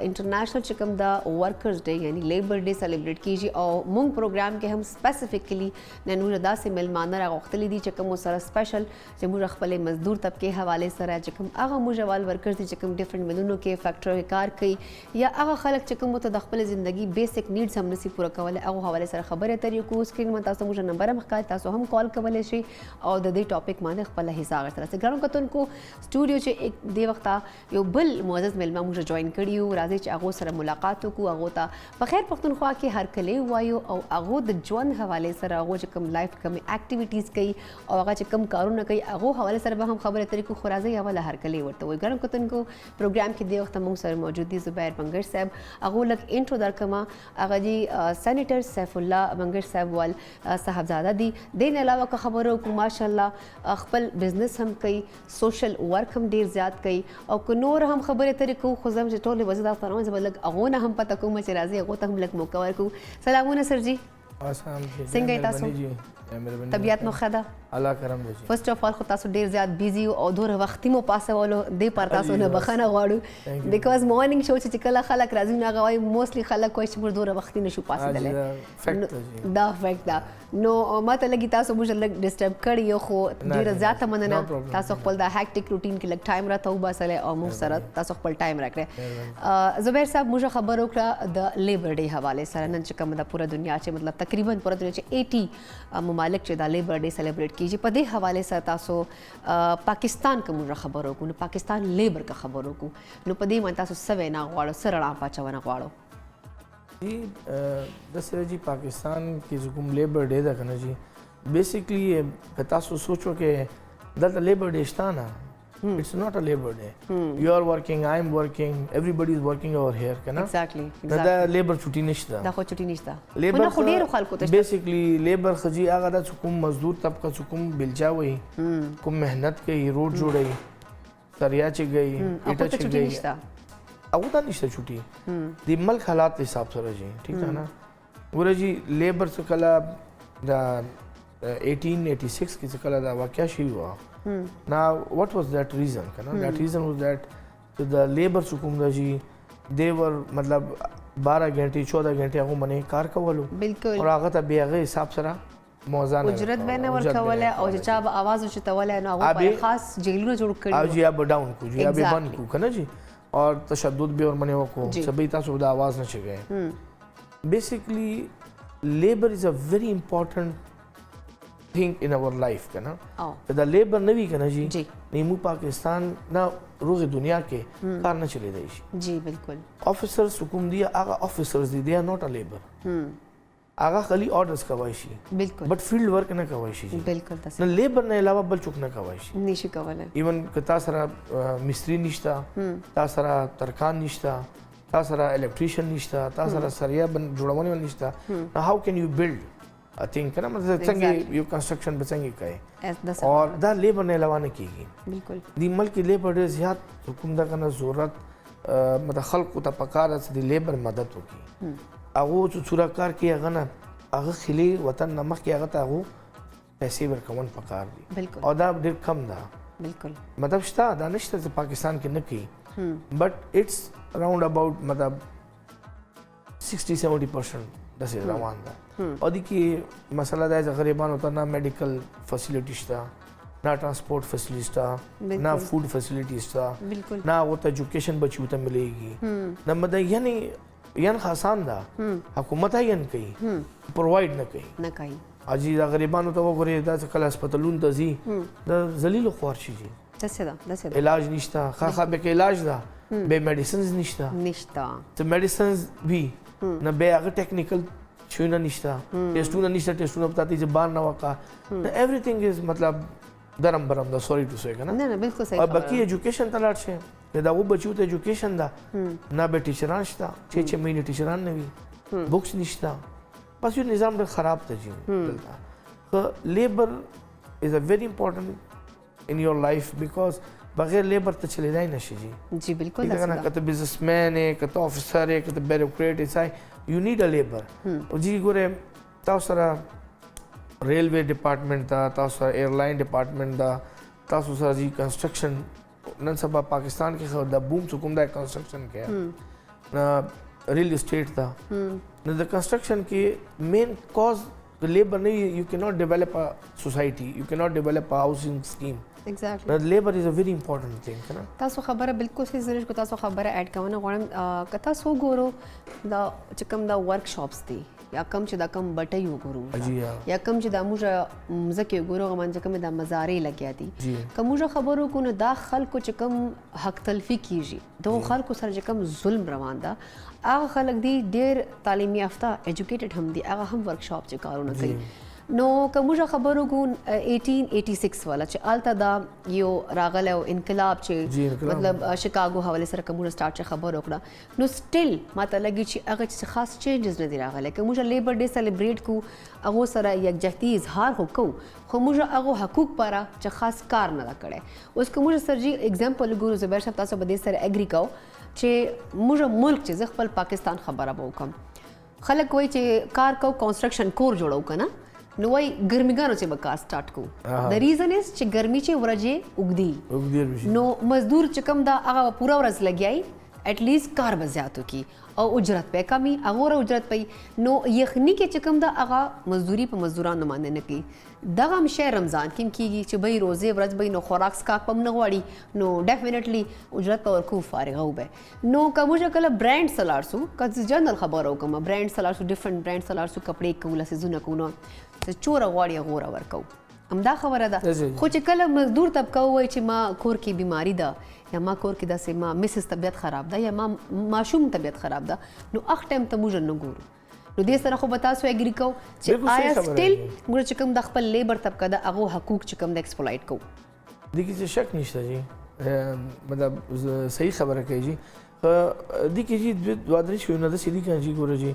انټرنیشنل چې کوم دا ورکرز ډے یعنی لیبر ډے سیلیبریټ کیږي او موږ پروګرام کې هم سپیسیفکلی نن موږ داسې میلمانه راغوښتلي دي چې کوم سره سپیشل چې موږ خپلې مزدور طبقې حوالې سره چې کوم هغه موږ وال ورکرز دي چې کوم ډفرنټ ملونو کې فیکټریو کې کار کوي یا هغه خلک چې کوم ته د خپل ژوندۍ بیسک نیډز هم نشي پوره کولی هغه حواله سره خبرې اترې کوو. سکرین باندې تاسو موږ نمبر هم ښکاري, تاسو هم کال کولی شئ او د دې ټاپک باندې خپل حصہ اخیستلی. ګرانو کتونکو سټوډیو چې دې وخته یو بل معزز میلمه موږ جوین کړي یو, راځئ چې هغو سره ملاقات وکړو. هغو ته په خیر پښتونخوا کې هرکلی ووایو او هغو د ژوند حوالې سره هغو چې کوم لایف کوم اکټیویټیز کوي او هغه چې کوم کارونه کوي هغو حوالې سره به هم خبرې اترې کوو. خو راځئ اوله هرکلی ورته وایو. ګرانو کتونکو پروګرام کې دې وخته موږ سره موجود دي زبیر بنګر صاحب, هغه لږ انټرو درکمه. هغه جی سینیټر سیف الله بنګر صاحب وال صاحبزاده دي. دې نه علاوه که خبرو وکړو ماشاءالله خپل بزنس هم کوي, سوشل ورک هم ډېر زیات کوي او که نور هم خبرې اترې کوو. خو زه هم چې ټولې وزه دا فرمایم زه به لږ هغو نه هم پته کوم چې راځي هغو ته هم لږ موقع ورکړو. سلامونه سر جی, څنګه یې تاسو؟ طبیعت مو ښه ده؟ الله کرم دی. فرسٹ آف آل خو تاسو ډیر زیات بیزی او دوره وختي مو پاسولو دې پر تاسو نه بخښنه غواړو بیکاز مارنینګ شو چې کله خلک راځي نو هغه وایي موستلی خلک وایي چې موږ دوره وختي نشو پاسېدلی. دا فیکټ ده. نو ماته لګي تاسو موږ لږ ډسټرب کړي یو, خو ډیره زیاته مننه تاسو خپل دا هیکټیک روټین کې لږ ټایم راته وباسلی او موږ سره تاسو خپل ټایم راکړی. زبیر صاحب موږ خبر وکړه د لیبر ډے حوالې سره نن چې کوم د پوره دنیا چې مطلب تقریبا پوره دنیا چې 80 ممالک چې دا لیبر ډے سیلیبریټ کیږي. په دې حوالې سره تاسو پاکستان که موږ خبر وکړو نو پاکستان لیبر که خبر وکړو نو په دې باندې تاسو څه وینا غواړو, څه رڼا پاچونه غواړو؟ جی دسره جی پاکستان کې چې کوم لیبر ډے ده که نه جی بیسیکلی که تاسو سوچو کې دلته لیبر ډے شته نه, it's not a labor day. You are working, I am working, everybody is working over here کنه. exactly دا لیبر چھٹی نشته. دا خو چھٹی نشته. لیبر خو ډیرو خلکو ته بیسیکلی لیبر خجی هغه د کوم مزدور طبقه چې کوم بلچا وي کوم مهنت کوي, روډ جوړوي, سریا چې گئی, اټه چې گئی, هغه ته نشته چھٹی. د ملک حالات حساب سره جی ٹھیک ہے نا. ګوره جی لیبر څه کله دا 1886 کې څه کله دا واقعیا شوی و now what was that reason kana that reason was that the labor حکوم دا جی they were مطلب 12 غنټې 14 غنټې هغه باندې کار کولو بالکل او هغه ته بیا هغه حساب سره موازنه اجرت به نه ورکوله او چې چا به आवाज وچتوله نو هغه په خاص جیلونه جوړ کړي او جی اب ډاون کو جی اب بند کو کنه جی اور تشدد بھی اور منی وکړو سبھی تاسو د आवाज نه چګي بیسیکلی لیبر از ا ویری امپورټنٹ thing in our life کنه دا لیبر نوی کنه جی نیمو پاکستان نا روز دنیا کې کار نه چلی دی شي جی بالکل آفیسرز حکوم دی هغه آفیسرز دی they are not a labor هغه خالی آرډرز کوي شي بالکل بٹ فیلډ ورک نه کوي شي بالکل نه لیبر نه علاوه بل څوک نه کوي شي نشي کولای ایون که تاسو سره مستری نشته تاسو سره ترکان نشته تاسو سره الکتریشن نشته تاسو سره سریا جوړونه نشته how can you build I think کنه مطلب څنګه یو کنسټرکشن به څنګه کوي اور دا لیبر نه علاوه نه کیږي بالکل د ملک لیبر ډیر زیات حکومت دا کنه ضرورت مطلب خلق ته پکاره چې د لیبر مدد وکړي هغه چې څورا کار کوي هغه نه هغه خلی وطن نمخ کې هغه ته هغه پیسې ورکون پکار دي بالکل او دا ډیر کم ده بالکل مطلب شته دا نشته چې پاکستان کې نه کوي بٹ اٹس اراؤنڈ اباؤٹ مطلب 60-70% داسې روان ده او د کې مسله دا چې غریبانو ته نه میډیکل فیسیلیټی شته نه ټرانسپورټ فیسیلیټی شته نه فوډ فیسیلیټی شته بالکل نه ورته ایجوکیشن بچیو ته ملېږي نه مده یعنی خاصان ده حکومت یې کوي پرووایډ نه کوي نه کوي اجي دا غریبانو ته وګوري دا چې کله هسپتالونو ته ځي د ذلیل خوار شي جی داسې ده علاج نشته خاصه به کې علاج ده به میډیسنز نشته ته میډیسنز وی نه به هغه ټیکنیکل شونه نشته ټیسټونه نشته ټیسټونه پتا چې بار نه وکا ایوریثینګ از مطلب درم برم دا سوري ټو سې کنه نه بالکل صحیح او باقي ایجوکیشن ته لاړ شي دا و بچو ته ایجوکیشن ده نه به ټیچران شته چې مهینه ټیچران نه وي بوکس نشته بس یو نظام ډېر خراب ته جی دلته لیبر از ا ویری امپورټنٹ ان یور لایف بیکاز بغیر لیبر ته چلیدای نشي جی بالکل دا کته بزنس مین ہے کته افسر ہے کته بیوروکریټ ہے یو نیډ ا لیبر او جی ګوره تاسو سره ریلوے ډپارټمنټ دا تاسو سره ایرلاین ډپارټمنټ دا تاسو سره جی کنسټرکشن نن سبا پاکستان کې دا بوم حکومت دا کنسټرکشن کې ریل اسټیټ دا نو د کنسټرکشن کې مین کاز لیبر نه یو کینٹ ډیولپ ا سوسایټي یو کینٹ ډیولپ ا هاوسینګ سکیم exactly لیبر از ا ویری امپورټنٹ ثینګ کنه تاسو خبره بالکل صحیح زریش کو تاسو خبره اډ کوونه غواړم کته سو ګورو دا چې کوم دا ورک شاپس دي یا کم چې دا کم بټي وګورو یا کم چې دا موږ مزکه وګورو غمان چې کوم دا مزارې لګیا دي کومه خبرو کو نه دا خلکو چې کوم حق تلفي کیږي دو خلکو سره چې کوم ظلم روان ده هغه خلک دي ډېر تعلیمي یافته ایجوکیټډ هم دي هغه هم ورک شاپ چې کارونه کوي نو کومه خبرو کو 1886 والا چې آلته دا یو راغله انقلاب چې مطلب شیکاګو حواله سره کومه سٹارټ چې خبر وکړه نو سټیل ماته لګی چې هغه چې خاص چینجز نه دی راغله کومه لیبر ډے سلیبریټ کو هغه سره یکجهتي اظهار وکړو خو موږ هغه حقوق پاره چې خاص کار نه کړي اوس کومه سرجی اگزامپل ګورو زبر شپ تاسو به دې سره اګری کو چې موږ ملک چې خپل پاکستان خبره وکم خلک وای چې کار کو کنسټرکشن کور جوړو کنه نو وای ګرميګانو چې به کار سٹارټ کو د ریزن از چې ګرمي چې ورځې وګدي نو مزدور چې کم دا هغه پورا ورځ لګیای اټ لیست کار به زیاتو کی او اجرت په کمی هغه اجرت په نو یخنی کې چې کم دا هغه مزدوري په مزدورانو باندې نه کی دغه هم شهر رمضان کې کیږي چې به روزه ورځ به نو خوراک سکاک پم نه غواړي نو ډیفینیټلی اجرت په ورکو فارغ وبه نو کومه کله برانډ سلارسو کز جنرال خبرو کوم برانډ سلارسو ډیفرنٹ برانډ سلارسو کپڑے کوله سيزونه کوونه چې چور غواړي غوړه ورکو همدا خبره ده خو چې کله مزدور طبقه وای چې ما کور کې بیماری ده یا ما کور کې داسې ما مسز طبیعت خراب ده یا ما ماشوم طبیعت خراب ده نو اخ ټایم ته موږ نه ګورو نو دې سره خو به تاسو اګری کو چې آیا سټیل موږ چې کوم د خپل لیبر طبقه ده هغه حقوق چې کوم د ایکسپلایټ کو د کې شک نشته جی مطلب صحیح خبره کوي جی د کې جی دوه درې شو نه د سړي کې جی ګوره جی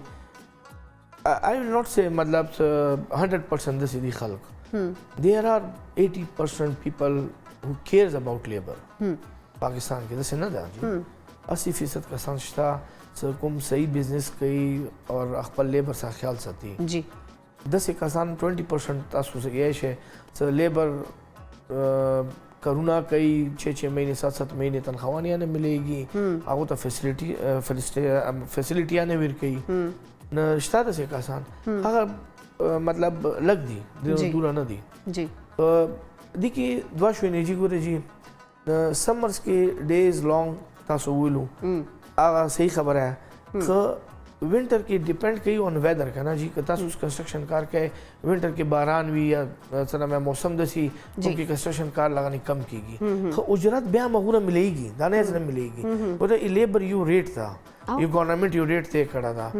I will not say مطلب 100% د سړي خلک there are 80% people who cares about labor پاکستان کې داسې نه ده 80% کسان شته کوم صحیح بزنس کوي اور خپل لیبر سره خیال ساتي جی داسې کسان 20% تاسو سره یې شي لیبر کرونا کئی 6 مہینے 7 مہینے تنخواہیاں نے ملے گی آگو تا فیسلٹیاں نے ورکی نہ شتا دسے کاسان اگر مطلب لگ دی دورا نہ دی جی دیکھیے دعا شوینی جی گورے جی سمرز کے ڈیز لانگ تاسو ویلو آگا صحیح خبر ہے ونٹر کی ڈیپینڈ کئی آن ویدر کا نا جی کہ تاسو کنسٹرکشن کار کے ونٹر کے باران وی یا سنا میں موسم دسی ان کی کنسٹرکشن کار لگانی کم کی گی اجرت بیا مغورہ ملے گی دانے سے ملے گی وہ لیبر یو ریٹ تھا یہ گورنمنٹ یو ریٹ تے کھڑا تھا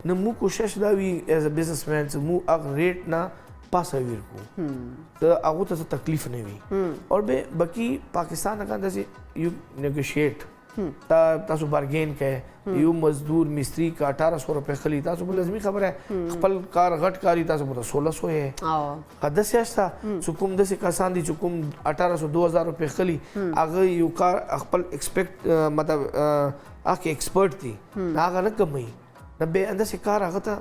نہ مو کوشش دا وی ایز اے بزنس مین مو اگ ریٹ نہ پاسا ویر کو تو آگو تا تکلیف نہیں ہوئی اور بے باقی پاکستان اگر جیسے یو نیگوشیٹ تاسو بارگین کہ یو مزدور مستری کا 1800 روپے خلی تاسو لازمی خبر ہے خپل کار غټ کاری تاسو بولا 1600 ہے حدث یاشتا چکم دسی کسان دی چکم 1800 2000 روپے خلی اگر یو کار خپل ایکسپیکٹ مطلب آکے ایکسپرٹ تھی آگا نہ کمی نہ بے اندر سے کار آگا تا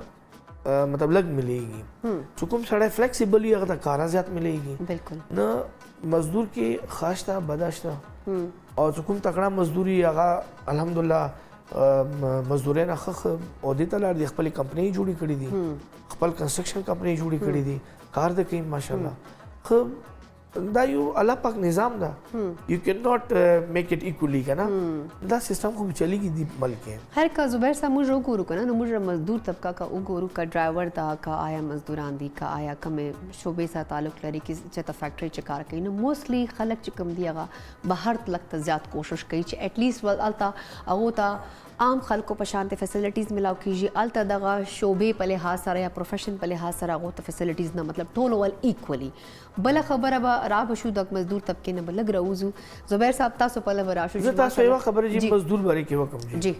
مطلب لگ ملے گی چکم سڑے فلیکسیبلی اگر تا کارا زیادہ ملے گی نہ مزدور کی خواہشتا بداشتا اور چکم تکڑا مزدوری آگا الحمدللہ مزدورین خخ عہدے لار دی خپل کمپنی جوڑی کری دی خپل کنسٹرکشن کمپنی جوڑی کری دی کار دے کہیں ماشاءاللہ دا یو اللہ پاک نظام دا یو کین ناٹ میک اٹ ایکولی کا نا دا سسٹم کو چلی گی دی ملک ہے ہر کا زبیر صاحب مجھ رو گورو کا نا مجھ مزدور طبقہ کا او گورو کا ڈرائیور دا کا آیا مزدوران دی کا آیا کمیں شعبے سا تعلق لری کی چتا فیکٹری چکار کئی نا موسٹلی خلق چکم دی آگا باہر تلک تا زیاد کوشش کئی چھ ایٹ لیسٹ والتا اگو تا عام خلق کو پشانتے فیسلٹیز ملاو کیجیے التا دغا شعبے پہ لحاظ سارا یا پروفیشن پہ لحاظ سارا غوت فیسلٹیز نہ مطلب ٹولو وال ایکولی بلا خبر ابا راب شو دک مزدور طبقے نہ لگ روزو زبیر صاحب تاسو پہلے براشو جی تاسو ایوا خبر جی مزدور بارے کے وکم جی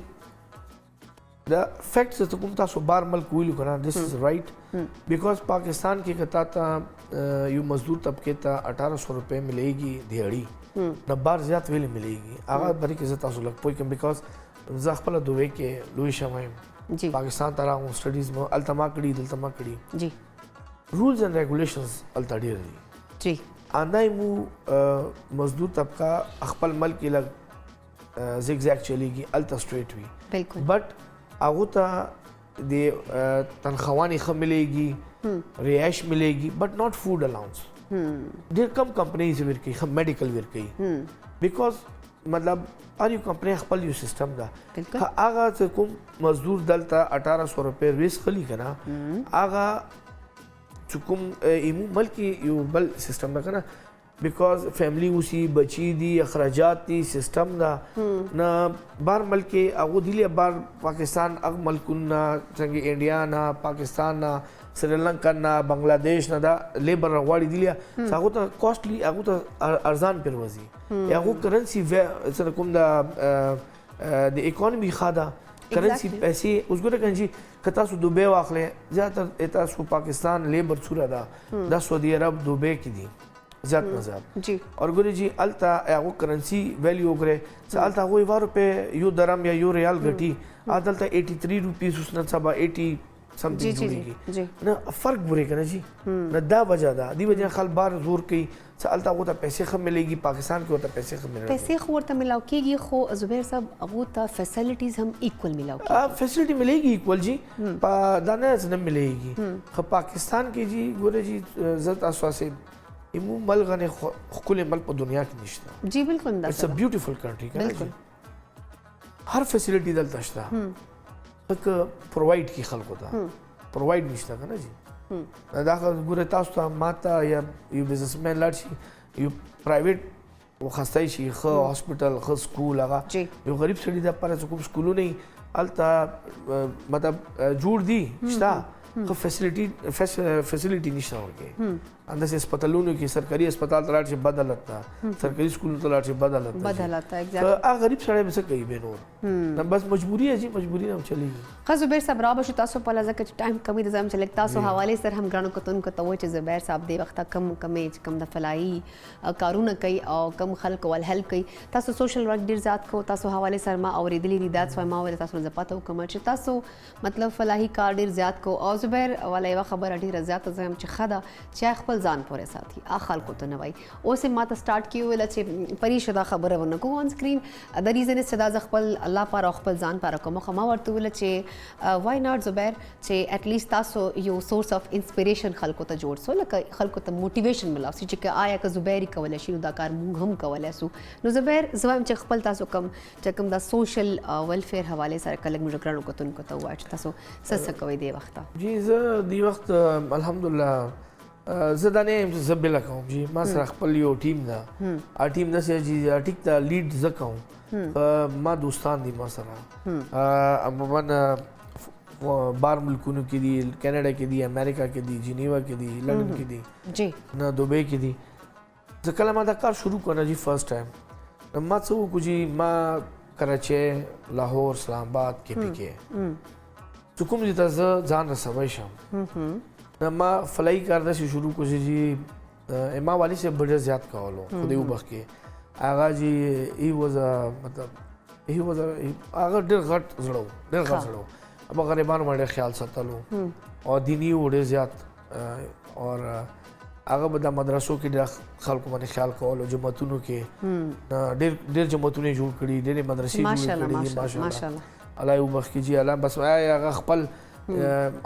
دا فیکٹس تو کوم تاسو بار ملک ویلو کنا دس از رائٹ بیکاز پاکستان کی کتا تا یو مزدور طبقے تا 1800 روپے ملے گی دیہڑی نہ بار زیادہ ویلے ملے گی آغاز باری کے تاسو لگ پوئی کم بیکاز زخپل دوے کے لوی شمائم پاکستان تارا ہوں سٹڈیز میں التما کڑی دلتما کڑی جی رولز اینڈ ریگولیشنز التا دیر دی جی آندائی مو مزدور طبقہ اخپل ملک کی لگ زگ زیگ چلی گی التا سٹریٹ ہوئی بالکل بٹ آگو تا دے تنخوانی خم ملے گی رہائش ملے گی بٹ ناٹ فوڈ الاؤنس دیر کم کمپنیز ورکی خم میڈیکل ورکی بیکاز مطلب اور یو کمپنی خپل یو سسٹم دا آگا سے کم مزدور دلتا 1800 روپے ریس خلی کنا آگا چکم ایمو ملکی یو بل سسٹم دا کنا بیکاز فیملی اسی بچی دی اخراجات دی سسٹم دا نا بار ملکی اگو دیلی بار پاکستان اگ ملکن نا چنگی انڈیا نا پاکستان نا سری لنکا نا بنگلہ دیش نا دا لیبر رواڑی دیلیا اگو تا کاسٹلی اگو تا ارزان پر وزی اگو کرنسی سرکم دا ایکانومی خوادا کرنسی پیسے اس گوڑا کنجی کتاسو دوبے واقلے زیادہ تر اتاسو پاکستان لیبر سورا دا سعودی عرب دوبے کی دی زیادہ مزاد اور گوڑی جی التا اگو کرنسی ویلیو گرے التا اگو 1 روپے یو درم یا یو ریال گھٹی آدھلتا 83 روپیز اسنا سبا 80 سمتنگ جوڑی گی نا فرق برے کنا جی نا دا وجہ دا دی وجہ خال بار زور کی سالتا ہوتا پیسے خم ملے گی پاکستان کی ہوتا پیسے خم ملے گی پیسے خورتا ملاو کی گی خو زبیر صاحب اگوتا فیسلٹیز ہم ایکول ملاو کی فیسلٹی ملے گی ایکول جی دانا ایسا ملے گی پاکستان کی جی گورے جی زلط آسوا سے امو ملغنے خکول ملک پا دنیا کی نشتا جی بالکل اندازہ it's a beautiful country بالکل ہر فیسلٹی دلتا شتا ایک پرووائڈ کی خلق ہوتا پرووائڈ نشتا کنا جی داخل گورے تاستا ماتا یا یو بزنس مین لڑ شی یو پرائیویٹ وہ خستائی شی خ ہاسپٹل خ سکول آگا یو غریب سڑی دا پارا سکوم سکولو نہیں التا مطلب جوڑ دی شتا فیسلٹی نشتا ہوگی اندر سے اسپتالونو کی سرکاری اسپتال تلاڑ سے بد حالت تا سرکاری سکول تلاڑ سے بد حالت تا غریب سڑے میں سے کئی بے نور بس مجبوری ہے جی مجبوری نہ چلے گی خاص زبیر صاحب رابع شو تاسو پالا زکه ټایم کمی د زم چلک تاسو حواله سر هم ګرانو کتون کو تو چې زبیر صاحب دی وخت کم د فلائی کارونه کوي او کم خلق ول هیلپ کوي تاسو سوشل ورک ډیر ذات کو تاسو حواله سر ما اوریدلی دي دات سو ما ول تاسو نه پاتو کوم چې تاسو مطلب فلاحي کار ډیر ذات کو او زبیر ولا یو خبر ډیر ذات زم چې خدا چې خپل خپل ځان پورې ساتي خلکو ته نه وایي. اوس یې ما ته سټارټ کړي ویله چې پریشه دا خبره ونه کوو آن سکرین. د ریزن چې دا زه خپل الله پاره او خپل ځان پاره کوم. خو ما ورته ویله چې وای ناټ زبیر چې اټ لیست تاسو یو سورس اف انسپریشن خلکو ته جوړ سو لکه خلکو ته موټیویشن ملاو سي چې آیا که زبیر کولی شي نو دا کار موږ هم کولی سو. نو زبیر زه وایم چې خپل تاسو کوم دا سوشل ویلفیر حوالې سره کلک موږ ګرانو کتونکو ته ووایو چې تاسو څه کوئ دې وخته. جی زه دې وخت الحمدلله زه دا نه یم چې زه بله کوم جی ما سره خپل یو ټیم ده. ټیم داسې چې ټیک ته لیډ زه کوم ما دوستان دي ما سره عموما بار ملکونو کې دي کینیډا کې دي امریکا کې دي جنیوا کې دي لندن کې دي جی نه دوبۍ کې دي. زه کله ما دا کار شروع کړم جی فرسٹ ټایم ما څه وکړو جی ما کراچۍ لاهور اسلام آباد کې پی کې چې کوم ځای ته زه ځان رسوی شم ما فلای کار داسې شروع کړو جی ما والي صاحب ډېر زیات کولو خدای وبخښي هغه جی هی واز مطلب هی واز هغه ډېر غټ زړه اب غریبانو باندې خیال ساتلو او دینی و ډېر زیات اور هغه به د مدرسو کې ډېر خلکو باندې خیال کولو جماعتونو کې ډېر جماعتونه جوړ کړي ډېرې مدرسې جوړ کړي ماشاءالله الله وبخښي جی الله بس هغه خپل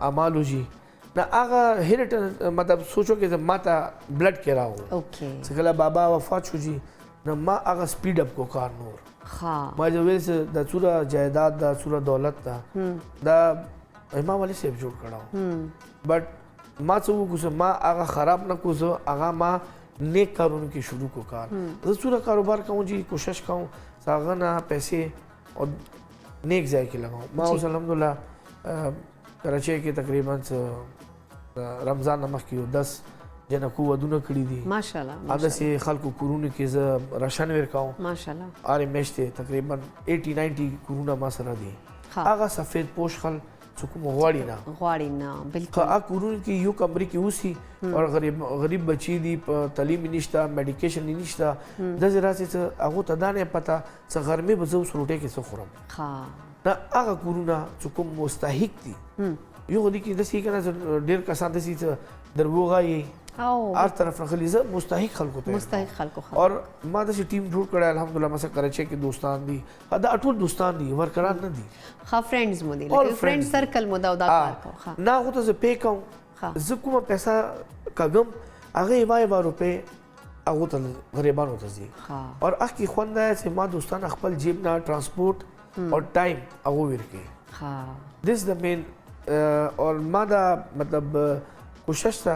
اعمالو جی نه هغه هیریټ مطلب سوچو کې ما ته بلډ کې راغلو چې کله بابا وفات شو جی نو ما هغه سپیډ اپ کو کار نور ما جو ویل د څوره جایداد د څوره دولت دا امام علي صاحب جوړ کړو بټ ما څه وکړو ما هغه خراب نه کوزو هغه ما نیک کارونو کې شروع کو کار زه څوره کاروبار کوم جی کوشش کوم هغه نه پیسې او نیک ځای کې لګاؤں ما اوس الحمدلله کراچۍ کې تقریبا رمضان مخکې یو 10 جنکو ودونه کړي دي ماشاءالله داسې خلکو کورونو کې زه راشن ورکوم ماشاءالله هرې میاشتې تقریبا 80-90 کورونه ما سره دي هغه سفید پوش خل څوک غواړي نه بالکل هغه کورونو کې یو کمرې کې اوسي او غریب بچي دي تعلیم نشته میډیکیشن نشته داسې راسي چې هغو ته دا نه پته چې غرمې به زه اوس روټۍ کې څه خورم دا هغه کورونه چې کوم مستحق دي یو خو دې کې داسې که نه ډېر کسان داسې چې دروغه یې هر طرف راغلي زه مستحق خلکو ته اور ما داسې ټیم جوړ کړی الحمدلله مثلا کراچۍ کې دوستان دي دا ټول دوستان دي ورکران نه دي ښه فرینډز مو دي لکه فرینډ سرکل مو دا کار کوو نه هغو ته زه پی کوم زه کومه پیسه کږم هغه یوه روپۍ هغو ته غریبانو ته ځي اور هغه کې خوند دی چې ما دوستان خپل جیب نه ټرانسپورټ اور ټایم هغو ورکوي دس د مین اور ما دا مطلب کوشش ته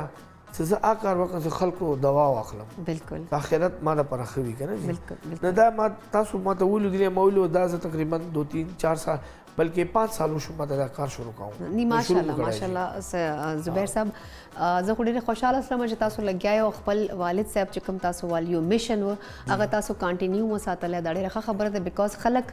چې زه هغه کار وکړم چې خلکو دوا واخلم بالکل آخرت ما لپاره ښه وي که نه بالکل نه دا ما تاسو ما ته ویلو دي ما ویلو دا زه تقریبا 2-3-4 سال بلکې 5 سالو شو ما دا کار شروع کوم نی ماشاءالله زبیر صاحب زه خو ډېره خوشحاله سلم چې تاسو لګیا یو خپل والد صاحب چې کوم تاسو والیو میشن و هغه تاسو کانټینیو مو ساتلی دا ډېره ښه خبره ده بیکاز خلک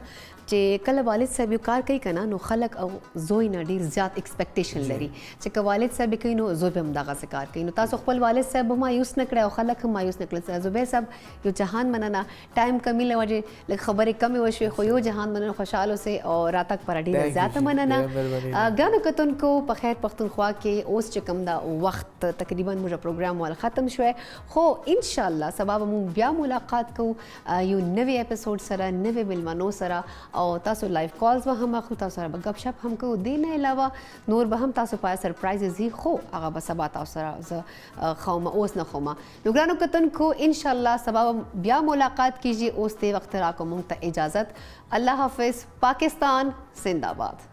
چې کله والد صاحب یو کار کوي که نه نو خلک او زوی نه ډېر زیات ایکسپیکټیشن لري چې که والد صاحب کوي نو زوی به هم دغسې کار کوي نو تاسو خپل والد صاحب هم مایوس نه کړی او خلک هم مایوس نه کړل. زبیر صاحب یو جهان مننه ټایم کمی له وجې لږ خبرې کمې وشوې خو یو جهان مننه خوشحال اوسئ او راتګ پر ډېره زیاته مننه. ګرانو کتونکو په خیر پښتونخوا کې اوس چې کوم دا وخت تقریبا موږ پروګرام ول ختم شوی خو انشاءالله سبا به موږ بیا ملاقات کوو یو نوی اپیسوډ سره نوی میلمنو سره او تاسو لایف کالز به هم اخلو تاسو سره به گپ شپ هم کوو دې نه علاوه نور به هم تاسو پای سرپرایزز وي خو هغه به سبا تاسو سره زه خوم اوس نه خوم. نو ګرانو کتونکو انشاءالله سبا بیا ملاقات کیږي اوس ته وخت را کوم ته اجازت الله حافظ پاکستان زندہ باد.